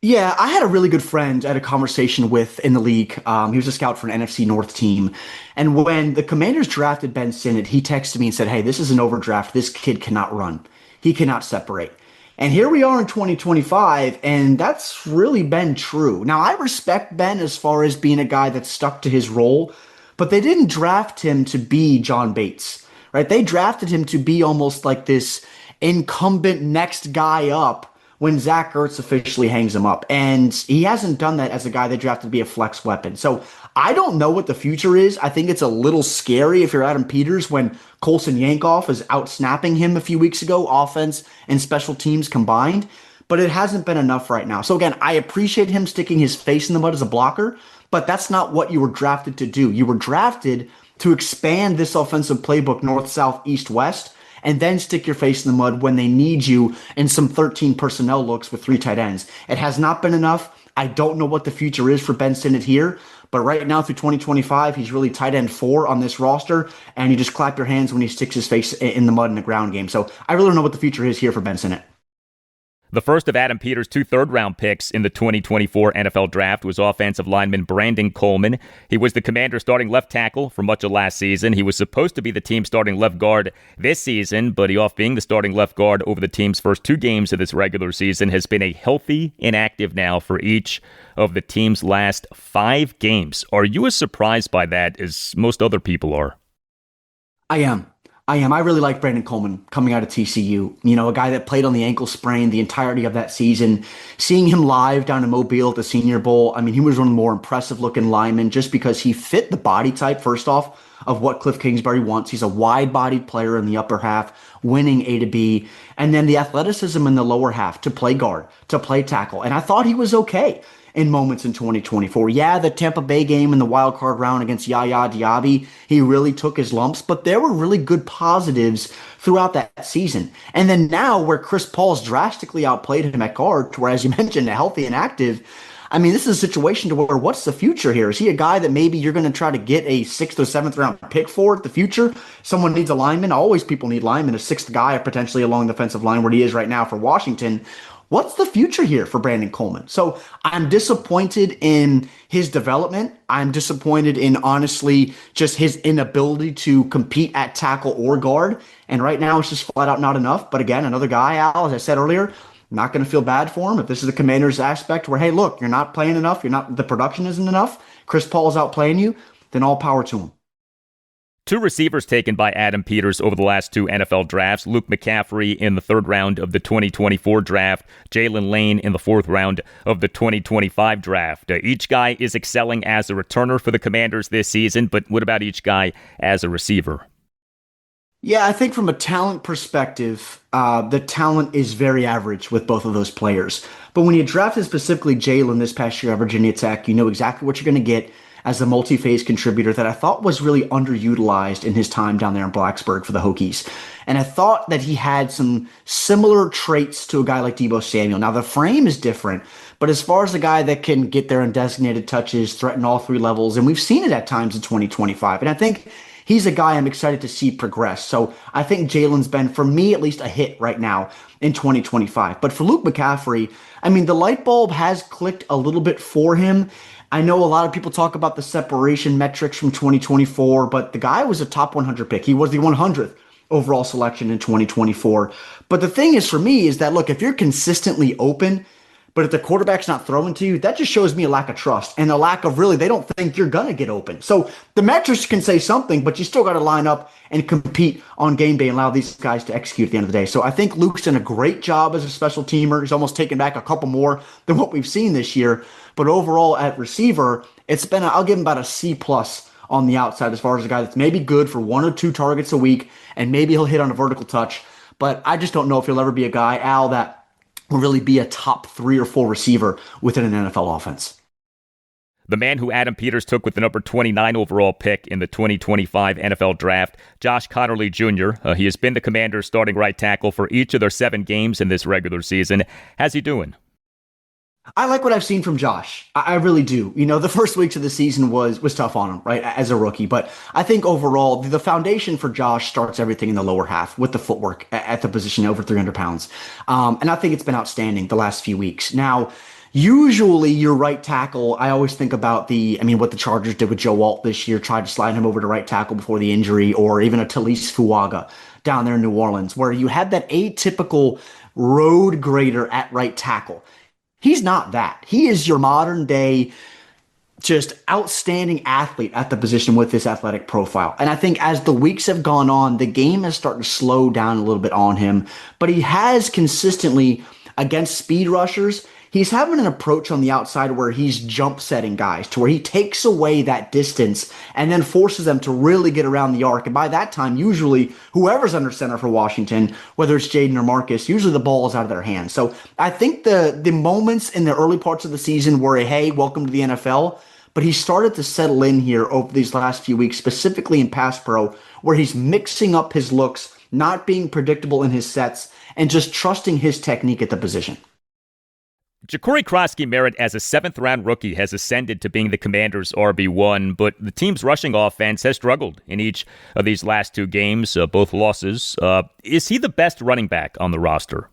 Yeah, I had a really good friend I had a conversation with in the league. He was a scout for an NFC North team. And when the Commanders drafted Ben Sinnott, he texted me and said, hey, this is an overdraft. This kid cannot run. He cannot separate. And here we are in 2025, and that's really been true. Now, I respect Ben as far as being a guy that's stuck to his role, but they didn't draft him to be John Bates, right? They drafted him to be almost like this incumbent next guy up when Zach Ertz officially hangs him up. And he hasn't done that as a guy they drafted to be a flex weapon. So I don't know what the future is. I think it's a little scary if you're Adam Peters when Colson Yankoff is out snapping him a few weeks ago, offense and special teams combined. But it hasn't been enough right now. So again, I appreciate him sticking his face in the mud as a blocker, but that's not what you were drafted to do. You were drafted to expand this offensive playbook north, south, east, west, and then stick your face in the mud when they need you in some 13 personnel looks with 3 tight ends. It has not been enough. I don't know what the future is for Ben Sinnott here, but right now through 2025, he's really tight end 4 on this roster, and you just clap your hands when he sticks his face in the mud in the ground game. So I really don't know what the future is here for Ben Sinnott. The first of Adam Peters' 2 third-round picks in the 2024 NFL Draft was offensive lineman Brandon Coleman. He was the Commanders' starting left tackle for much of last season. He was supposed to be the team's starting left guard this season, but he, off being the starting left guard over the team's first 2 games of this regular season, has been a healthy inactive now for each of the team's last 5 games. Are you as surprised by that as most other people are? I am. I really like Brandon Coleman coming out of TCU. You know, a guy that played on the ankle sprain the entirety of that season. Seeing him live down in Mobile at the Senior Bowl, I mean, he was one of the more impressive-looking linemen just because he fit the body type, first off, of what Cliff Kingsbury wants. He's a wide-bodied player in the upper half, winning A to B, and then the athleticism in the lower half to play guard, to play tackle. And I thought he was okay in moments in 2024. Yeah, the Tampa Bay game in the wild card round against Yaya Diaby, he really took his lumps, but there were really good positives throughout that season. And then now where Chris Paul's drastically outplayed him at guard, to where, as you mentioned, healthy and active, I mean, this is a situation to where what's the future here? Is he a guy that maybe you're going to try to get a 6th or 7th round pick for at the future? Someone needs a lineman. Always people need linemen, a 6th guy potentially along the defensive line where he is right now for Washington. What's the future here for Brandon Coleman? So I'm disappointed in his development. I'm disappointed in, honestly, just his inability to compete at tackle or guard. And right now it's just flat out not enough. But again, another guy, Al, as I said earlier, not going to feel bad for him. If this is the Commanders aspect where, hey, look, you're not playing enough, the production isn't enough, Chris Paul's outplaying you, then all power to him. 2 receivers taken by Adam Peters over the last 2 NFL drafts. Luke McCaffrey in the 3rd round of the 2024 draft. Jalen Lane in the 4th round of the 2025 draft. Each guy is excelling as a returner for the Commanders this season, but what about each guy as a receiver? Yeah, I think from a talent perspective, the talent is very average with both of those players. But when you drafted specifically Jalen this past year at Virginia Tech, you know exactly what you're going to get as a multi-phase contributor that I thought was really underutilized in his time down there in Blacksburg for the Hokies. And I thought that he had some similar traits to a guy like Deebo Samuel. Now, the frame is different, but as far as the guy that can get there in designated touches, threaten all 3 levels, and we've seen it at times in 2025. And I think he's a guy I'm excited to see progress. So I think Jalen's been, for me at least, a hit right now in 2025. But for Luke McCaffrey, I mean, the light bulb has clicked a little bit for him. I know a lot of people talk about the separation metrics from 2024, but the guy was a top 100 pick. He was the 100th overall selection in 2024. But the thing is for me is that, look, if you're consistently open, but if the quarterback's not throwing to you, that just shows me a lack of trust and a lack of really, they don't think you're going to get open. So the metrics can say something, but you still got to line up and compete on game day and allow these guys to execute at the end of the day. So I think Luke's done a great job as a special teamer. He's almost taken back a couple more than what we've seen this year. But overall at receiver, it's been, I'll give him about a C+ on the outside as far as a guy that's maybe good for 1 or 2 targets a week, and maybe he'll hit on a vertical touch. But I just don't know if he'll ever be a guy, Al, that will really be a top 3 or 4 receiver within an NFL offense. The man who Adam Peters took with the number 29 overall pick in the 2025 NFL Draft, Josh Connerly Jr. He has been the Commanders' starting right tackle for each of their 7 games in this regular season. How's he doing? I like what I've seen from Josh. I really do. You know, the first weeks of the season was tough on him, right, as a rookie. But I think overall, the foundation for Josh starts everything in the lower half with the footwork at the position over 300 pounds. And I think it's been outstanding the last few weeks. Now, usually your right tackle, I always think about what the Chargers did with Joe Alt this year, tried to slide him over to right tackle before the injury, or even a Talise Fuaga down there in New Orleans, where you had that atypical road grader at right tackle. He's not that. He is your modern day, just outstanding athlete at the position with this athletic profile. And I think as the weeks have gone on, the game has started to slow down a little bit on him, but he has consistently, against speed rushers, he's having an approach on the outside where he's jump setting guys to where he takes away that distance and then forces them to really get around the arc. And by that time, usually whoever's under center for Washington, whether it's Jayden or Marcus, usually the ball is out of their hands. So I think the moments in the early parts of the season were hey, welcome to the NFL, but he started to settle in here over these last few weeks, specifically in pass pro, where he's mixing up his looks, not being predictable in his sets, and just trusting his technique at the position. Ja'Cory Krosky-Merritt, as a 7th-round rookie, has ascended to being the Commanders' RB1, but the team's rushing offense has struggled in each of these last 2 games, both losses. Is he the best running back on the roster?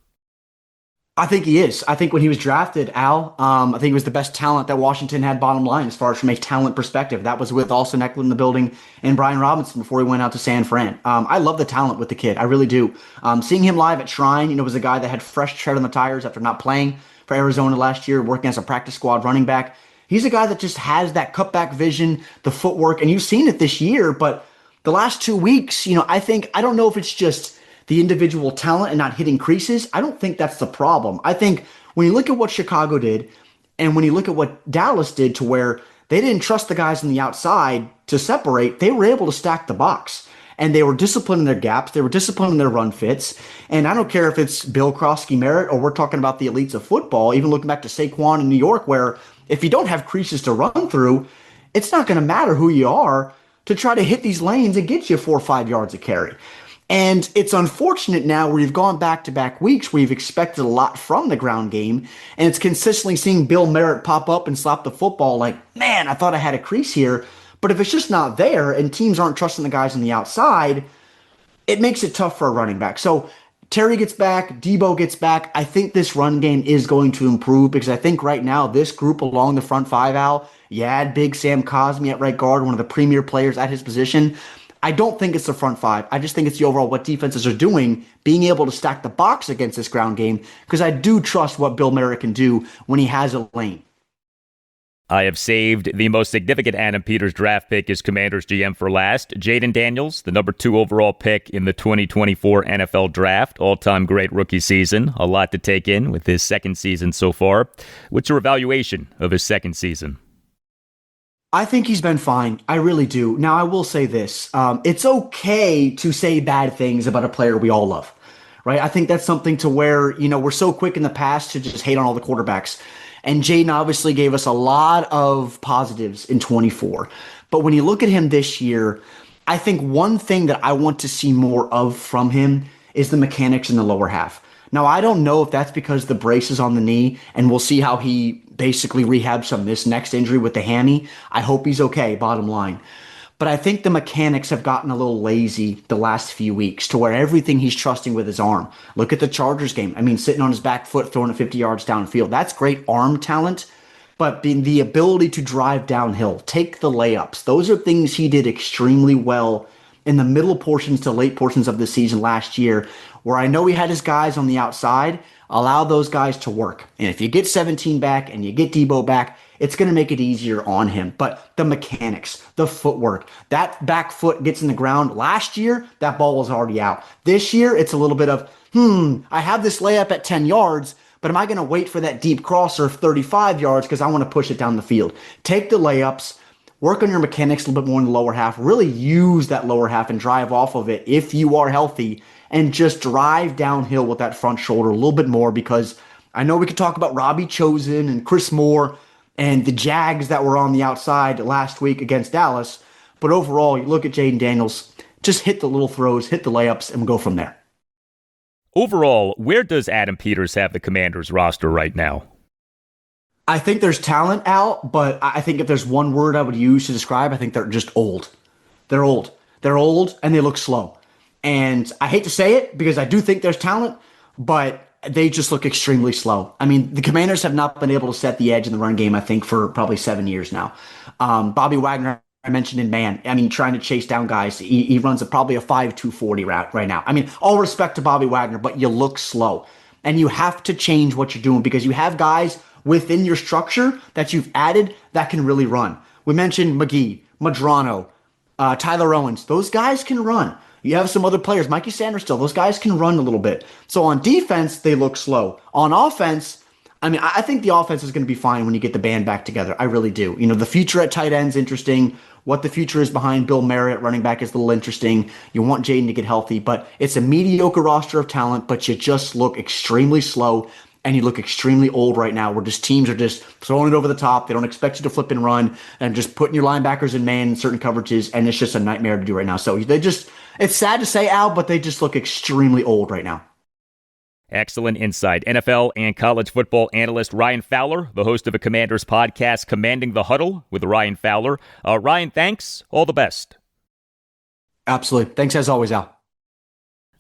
I think he is. I think when he was drafted, Al, I think he was the best talent that Washington had, bottom line, as far as from a talent perspective. That was with Austin Eckler in the building and Brian Robinson before he went out to San Fran. I love the talent with the kid. I really do. Seeing him live at Shrine, was a guy that had fresh tread on the tires after not playing for Arizona last year, working as a practice squad running back. He's a guy that just has that cutback vision, the footwork, and you've seen it this year, but the last 2 weeks, I don't know if it's just the individual talent and not hitting creases. I don't think that's the problem. I think when you look at what Chicago did and when you look at what Dallas did, to where they didn't trust the guys on the outside to separate, they were able to stack the box. And they were disciplined in their gaps. They were disciplined in their run fits. And I don't care if it's Bill Krosky Merritt or we're talking about the elites of football, even looking back to Saquon in New York, where if you don't have creases to run through, it's not going to matter who you are to try to hit these lanes and get you 4 or 5 yards of carry. And it's unfortunate now where you've gone back-to-back weeks where you've expected a lot from the ground game, and it's consistently seeing Bill Merritt pop up and slap the football like, man, I thought I had a crease here. But if it's just not there and teams aren't trusting the guys on the outside, it makes it tough for a running back. So Terry gets back, Debo gets back. I think this run game is going to improve because I think right now this group along the front five, Al, you add big Sam Cosmi at right guard, one of the premier players at his position. I don't think it's the front five. I just think it's the overall what defenses are doing, being able to stack the box against this ground game, because I do trust what Bill Merritt can do when he has a lane. I have saved the most significant Adam Peters draft pick as Commanders GM for last. Jayden Daniels, the number 2 overall pick in the 2024 NFL Draft. All-time great rookie season. A lot to take in with his second season so far. What's your evaluation of his second season? I think he's been fine. I really do. Now, I will say this. It's okay to say bad things about a player we all love, right? I think that's something to where, we're so quick in the past to just hate on all the quarterbacks. And Jayden obviously gave us a lot of positives in 24. But when you look at him this year, I think one thing that I want to see more of from him is the mechanics in the lower half. Now, I don't know if that's because the brace is on the knee, and we'll see how he basically rehabs from this next injury with the hammy. I hope he's okay, bottom line. But I think the mechanics have gotten a little lazy the last few weeks to where everything he's trusting with his arm. Look at the Chargers game. I mean, sitting on his back foot, throwing it 50 yards downfield. That's great arm talent, but the ability to drive downhill, take the layups, those are things he did extremely well in the middle portions to late portions of the season last year, where I know he had his guys on the outside, allow those guys to work. And if you get 17 back and you get Debo back, it's going to make it easier on him. But the mechanics, the footwork, that back foot gets in the ground. Last year, that ball was already out. This year, it's a little bit of, I have this layup at 10 yards, but am I going to wait for that deep crosser of 35 yards because I want to push it down the field? Take the layups, work on your mechanics a little bit more in the lower half, really use that lower half and drive off of it if you are healthy, and just drive downhill with that front shoulder a little bit more, because I know we could talk about Robbie Chosen and Chris Moore and the Jags that were on the outside last week against Dallas, but overall, you look at Jayden Daniels, just hit the little throws, hit the layups, and go from there. Overall, where does Adam Peters have the Commanders roster right now? I think there's talent out, but I think if there's one word I would use to describe, I think they're just old. They're old. They're old, and they look slow. And I hate to say it because I do think there's talent, but they just look extremely slow. I mean, the Commanders have not been able to set the edge in the run game, I think, for probably 7 years now. Bobby Wagner, I mentioned in man, trying to chase down guys. He runs probably a 5.2 40 route right now. I mean, all respect to Bobby Wagner, but you look slow. And you have to change what you're doing because you have guys within your structure that you've added that can really run. We mentioned McGee, Madrano, Tyler Owens. Those guys can run. You have some other players, Mikey Sanders still. Those guys can run a little bit. So on defense, they look slow. On offense, I think the offense is going to be fine when you get the band back together. I really do. The future at tight end is interesting. What the future is behind Bill Merritt, running back, is a little interesting. You want Jayden to get healthy, but it's a mediocre roster of talent, but you just look extremely slow. And you look extremely old right now, where just teams are just throwing it over the top. They don't expect you to flip and run, and just putting your linebackers in man in certain coverages, and it's just a nightmare to do right now. So it's sad to say, Al, but they just look extremely old right now. Excellent insight. NFL and college football analyst Ryan Fowler, the host of a Commanders podcast, Commanding the Huddle with Ryan Fowler. Ryan, thanks. All the best. Absolutely. Thanks as always, Al.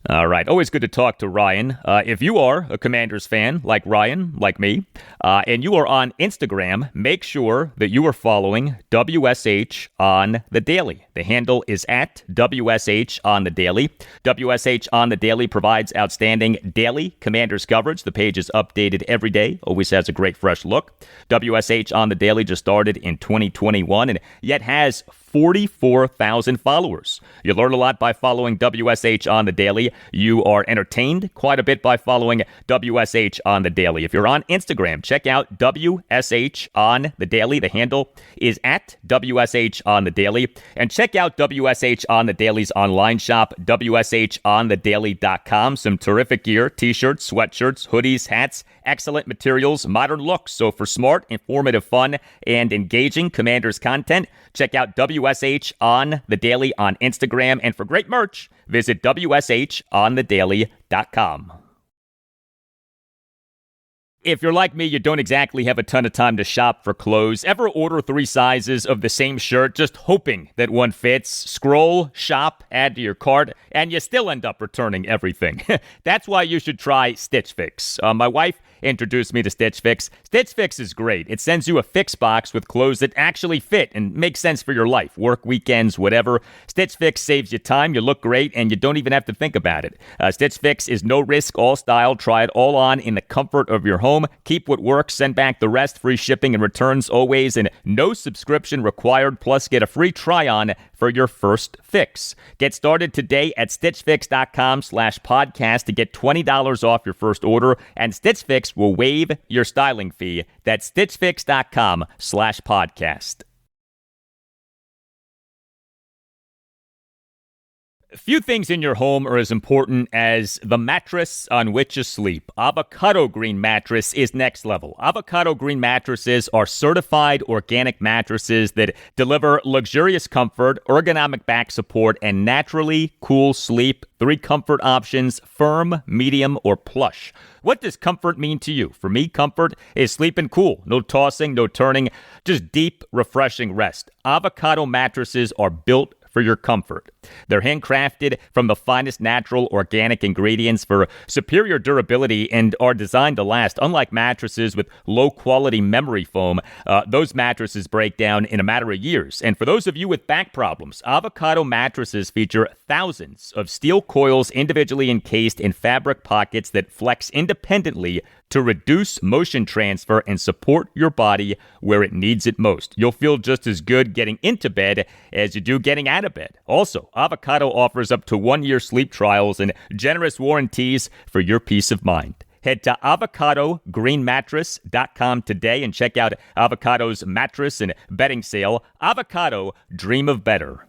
All right. Always good to talk to Ryan. If you are a Commanders fan, like Ryan, like me, and you are on Instagram, make sure that you are following WSH on the Daily. The handle is at WSH on the Daily. WSH on the Daily provides outstanding daily Commanders coverage. The page is updated every day, always has a great fresh look. WSH on the Daily just started in 2021 and yet has 44,000 followers. You learn a lot by following WSH on the Daily. You are entertained quite a bit by following WSH on the Daily. If you're on Instagram, check out WSH on the Daily. The handle is at WSH on the Daily. And check out WSH on the Daily's online shop, WSHonthedaily.com. Some terrific gear, t-shirts, sweatshirts, hoodies, hats, excellent materials, modern looks. So for smart, informative, fun, and engaging Commanders content, check out WSH on the Daily on Instagram. And for great merch, visit WSHonthedaily.com. If you're like me, you don't exactly have a ton of time to shop for clothes. Ever order 3 sizes of the same shirt, just hoping that one fits? Scroll, shop, add to your cart, and you still end up returning everything. That's why you should try Stitch Fix. My wife introduced me to Stitch Fix. Stitch Fix is great. It sends you a fix box with clothes that actually fit and make sense for your life. Work, weekends, whatever. Stitch Fix saves you time, you look great, and you don't even have to think about it. Stitch Fix is no risk, all style. Try it all on in the comfort of your home. Keep what works, send back the rest. Free shipping and returns always, and no subscription required. Plus, get a free try-on for your first fix. Get started today at StitchFix.com/podcast to get $20 off your first order, and Stitch Fix will waive your styling fee. That's StitchFix.com/podcast. Few things in your home are as important as the mattress on which you sleep. Avocado Green mattress is next level. Avocado Green mattresses are certified organic mattresses that deliver luxurious comfort, ergonomic back support, and naturally cool sleep. 3 comfort options: firm, medium, or plush. What does comfort mean to you? For me, comfort is sleeping cool. No tossing, no turning, just deep, refreshing rest. Avocado mattresses are built for your comfort. They're handcrafted from the finest natural organic ingredients for superior durability and are designed to last. Unlike mattresses with low-quality memory foam, those mattresses break down in a matter of years. And for those of you with back problems, Avocado mattresses feature thousands of steel coils individually encased in fabric pockets that flex independently to reduce motion transfer and support your body where it needs it most. You'll feel just as good getting into bed as you do getting out of bed. Also, Avocado offers up to 1-year sleep trials and generous warranties for your peace of mind. Head to avocadogreenmattress.com today and check out Avocado's mattress and bedding sale. Avocado, dream of better.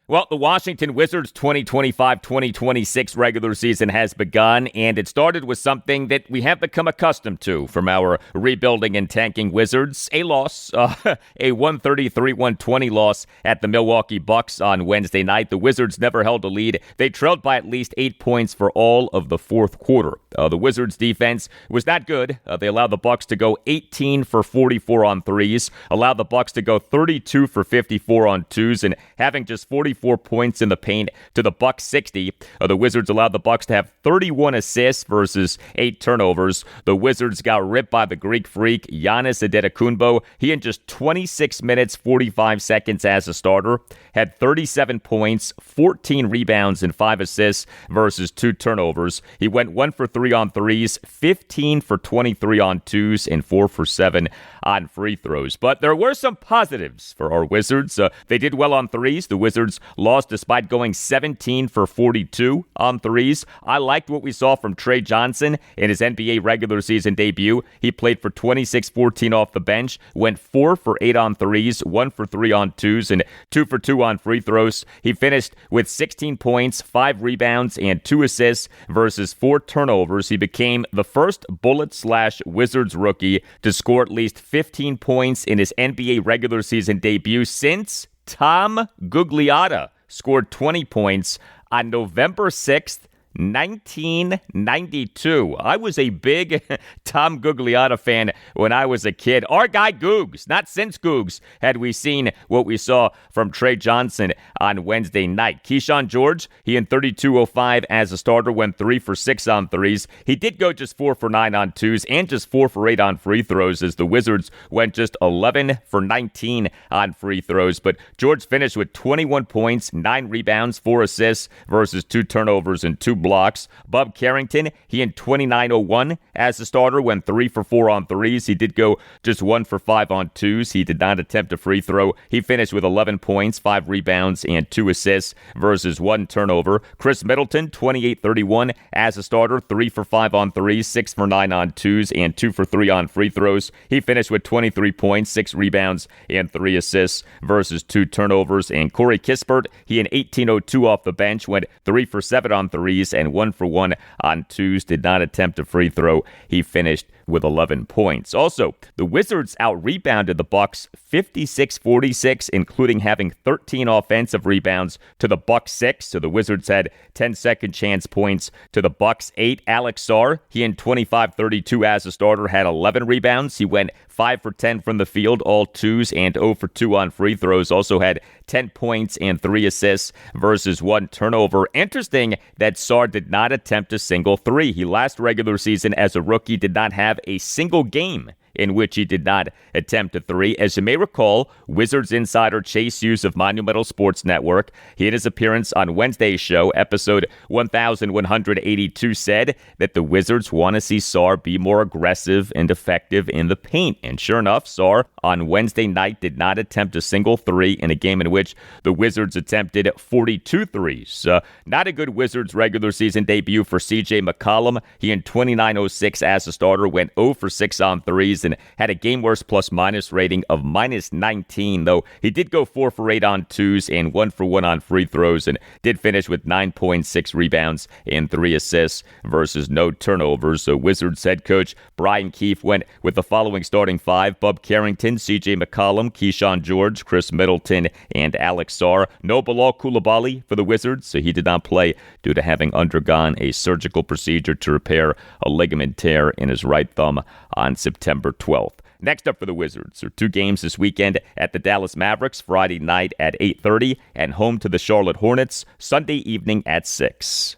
Well, the Washington Wizards 2025-2026 regular season has begun, and it started with something that we have become accustomed to from our rebuilding and tanking Wizards: a loss, a 133-120 loss at the Milwaukee Bucks on Wednesday night. The Wizards never held a lead. They trailed by at least 8 points for all of the fourth quarter. The Wizards defense was not good. They allowed the Bucks to go 18 for 44 on threes, allowed the Bucks to go 32 for 54 on twos, and having just 44 points in the paint to the Bucks 60. The Wizards allowed the Bucks to have 31 assists versus 8 turnovers. The Wizards got ripped by the Greek freak Giannis Antetokounmpo. He, in just 26 minutes 45 seconds as a starter, had 37 points, 14 rebounds, and 5 assists versus 2 turnovers. He went 1 for 3 on threes, 15 for 23 on twos, and 4 for 7 on free throws. But there were some positives for our Wizards. They did well on threes. The Wizards lost despite going 17 for 42 on threes. I liked what we saw from Trey Johnson in his NBA regular season debut. He played for 26-14 off the bench, went 4 for 8 on threes, 1 for 3 on twos, and 2 for 2 on free throws. He finished with 16 points, 5 rebounds, and 2 assists versus 4 turnovers. He became the first Bullet/Wizards rookie to score at least 15 points in his NBA regular season debut since Tom Gugliotta scored 20 points on November 6th, 1992. I was a big Tom Gugliotta fan when I was a kid. Our guy Googs, not since Googs had we seen what we saw from Trey Johnson on Wednesday night. Keyshawn George, he in 32.05 as a starter, went 3 for 6 on threes. He did go just 4 for 9 on twos and just 4 for 8 on free throws as the Wizards went just 11 for 19 on free throws. But George finished with 21 points, 9 rebounds, 4 assists versus 2 turnovers and 2 blocks. Bub Carrington, he in 29.01 as a starter, went 3 for 4 on threes. He did go just 1 for 5 on twos. He did not attempt a free throw. He finished with 11 points, 5 rebounds, and 2 assists versus 1 turnover. Chris Middleton, 28.31 as a starter, 3 for 5 on threes, 6 for 9 on twos, and 2 for 3 on free throws. He finished with 23 points, 6 rebounds, and 3 assists versus 2 turnovers. And Corey Kispert, he in 18.02 off the bench, went 3 for 7 on threes and 1 for 1 on twos, did not attempt a free throw. He finished with 11 points. Also, the Wizards out-rebounded the Bucks 56-46, including having 13 offensive rebounds to the Bucks 6. So the Wizards had 10 second chance points to the Bucks 8. Alex Sarr, he in 25-32 as a starter, had 11 rebounds. He went 5 for 10 from the field, all twos, and 0 for 2 on free throws. Also had 10 points and 3 assists versus 1 turnover. Interesting that Sarr did not attempt a single three. He last regular season as a rookie did not have a single game in which he did not attempt a three. As you may recall, Wizards insider Chase Hughes of Monumental Sports Network, he had his appearance on Wednesday's show, episode 1182, said that the Wizards want to see Sarr be more aggressive and effective in the paint. And sure enough, Sarr on Wednesday night did not attempt a single three in a game in which the Wizards attempted 42 threes. Not a good Wizards regular season debut for CJ McCollum. He in 29.06 as a starter went 0 for 6 on threes and had a game worst plus-minus rating of -19, though he did go 4 for 8 on twos and 1 for 1 on free throws and did finish with 9.6 rebounds and 3 assists versus no turnovers. So Wizards head coach Brian Keefe went with the following starting five: Bub Carrington, CJ McCollum, Keyshawn George, Chris Middleton, and Alex Sarr. No Bilal Coulibaly for the Wizards, so he did not play due to having undergone a surgical procedure to repair a ligament tear in his right thumb on September 12th. Next up for the Wizards are 2 games this weekend at the Dallas Mavericks, Friday night at 8:30, and home to the Charlotte Hornets, Sunday evening at 6.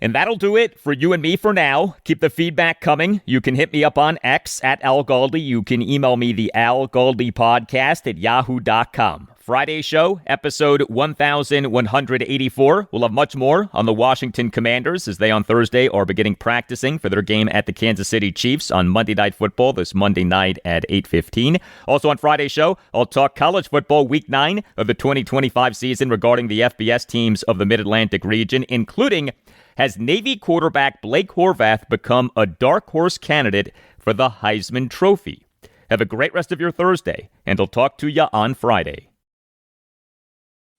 And that'll do it for you and me for now. Keep the feedback coming. You can hit me up on X at Al Galdi. You can email me the Al Galdi podcast at yahoo.com. Friday show, episode 1184. We'll have much more on the Washington Commanders as they on Thursday are beginning practicing for their game at the Kansas City Chiefs on Monday Night Football this Monday night at 8:15. Also on Friday's show, I'll talk college football week 9 of the 2025 season regarding the FBS teams of the Mid-Atlantic region, including has Navy quarterback Blake Horvath become a dark horse candidate for the Heisman Trophy? Have a great rest of your Thursday, and I'll talk to you on Friday.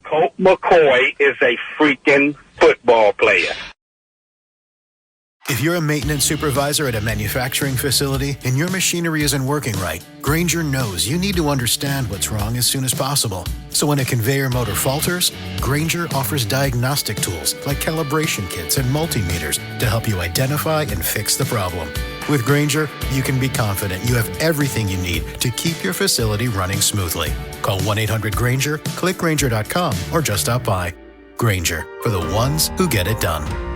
Colt McCoy is a freaking football player. If you're a maintenance supervisor at a manufacturing facility and your machinery isn't working right, Grainger knows you need to understand what's wrong as soon as possible. So when a conveyor motor falters, Grainger offers diagnostic tools like calibration kits and multimeters to help you identify and fix the problem. With Grainger, you can be confident you have everything you need to keep your facility running smoothly. Call 1-800-GRAINGER, click Grainger.com, or just stop by. Grainger, for the ones who get it done.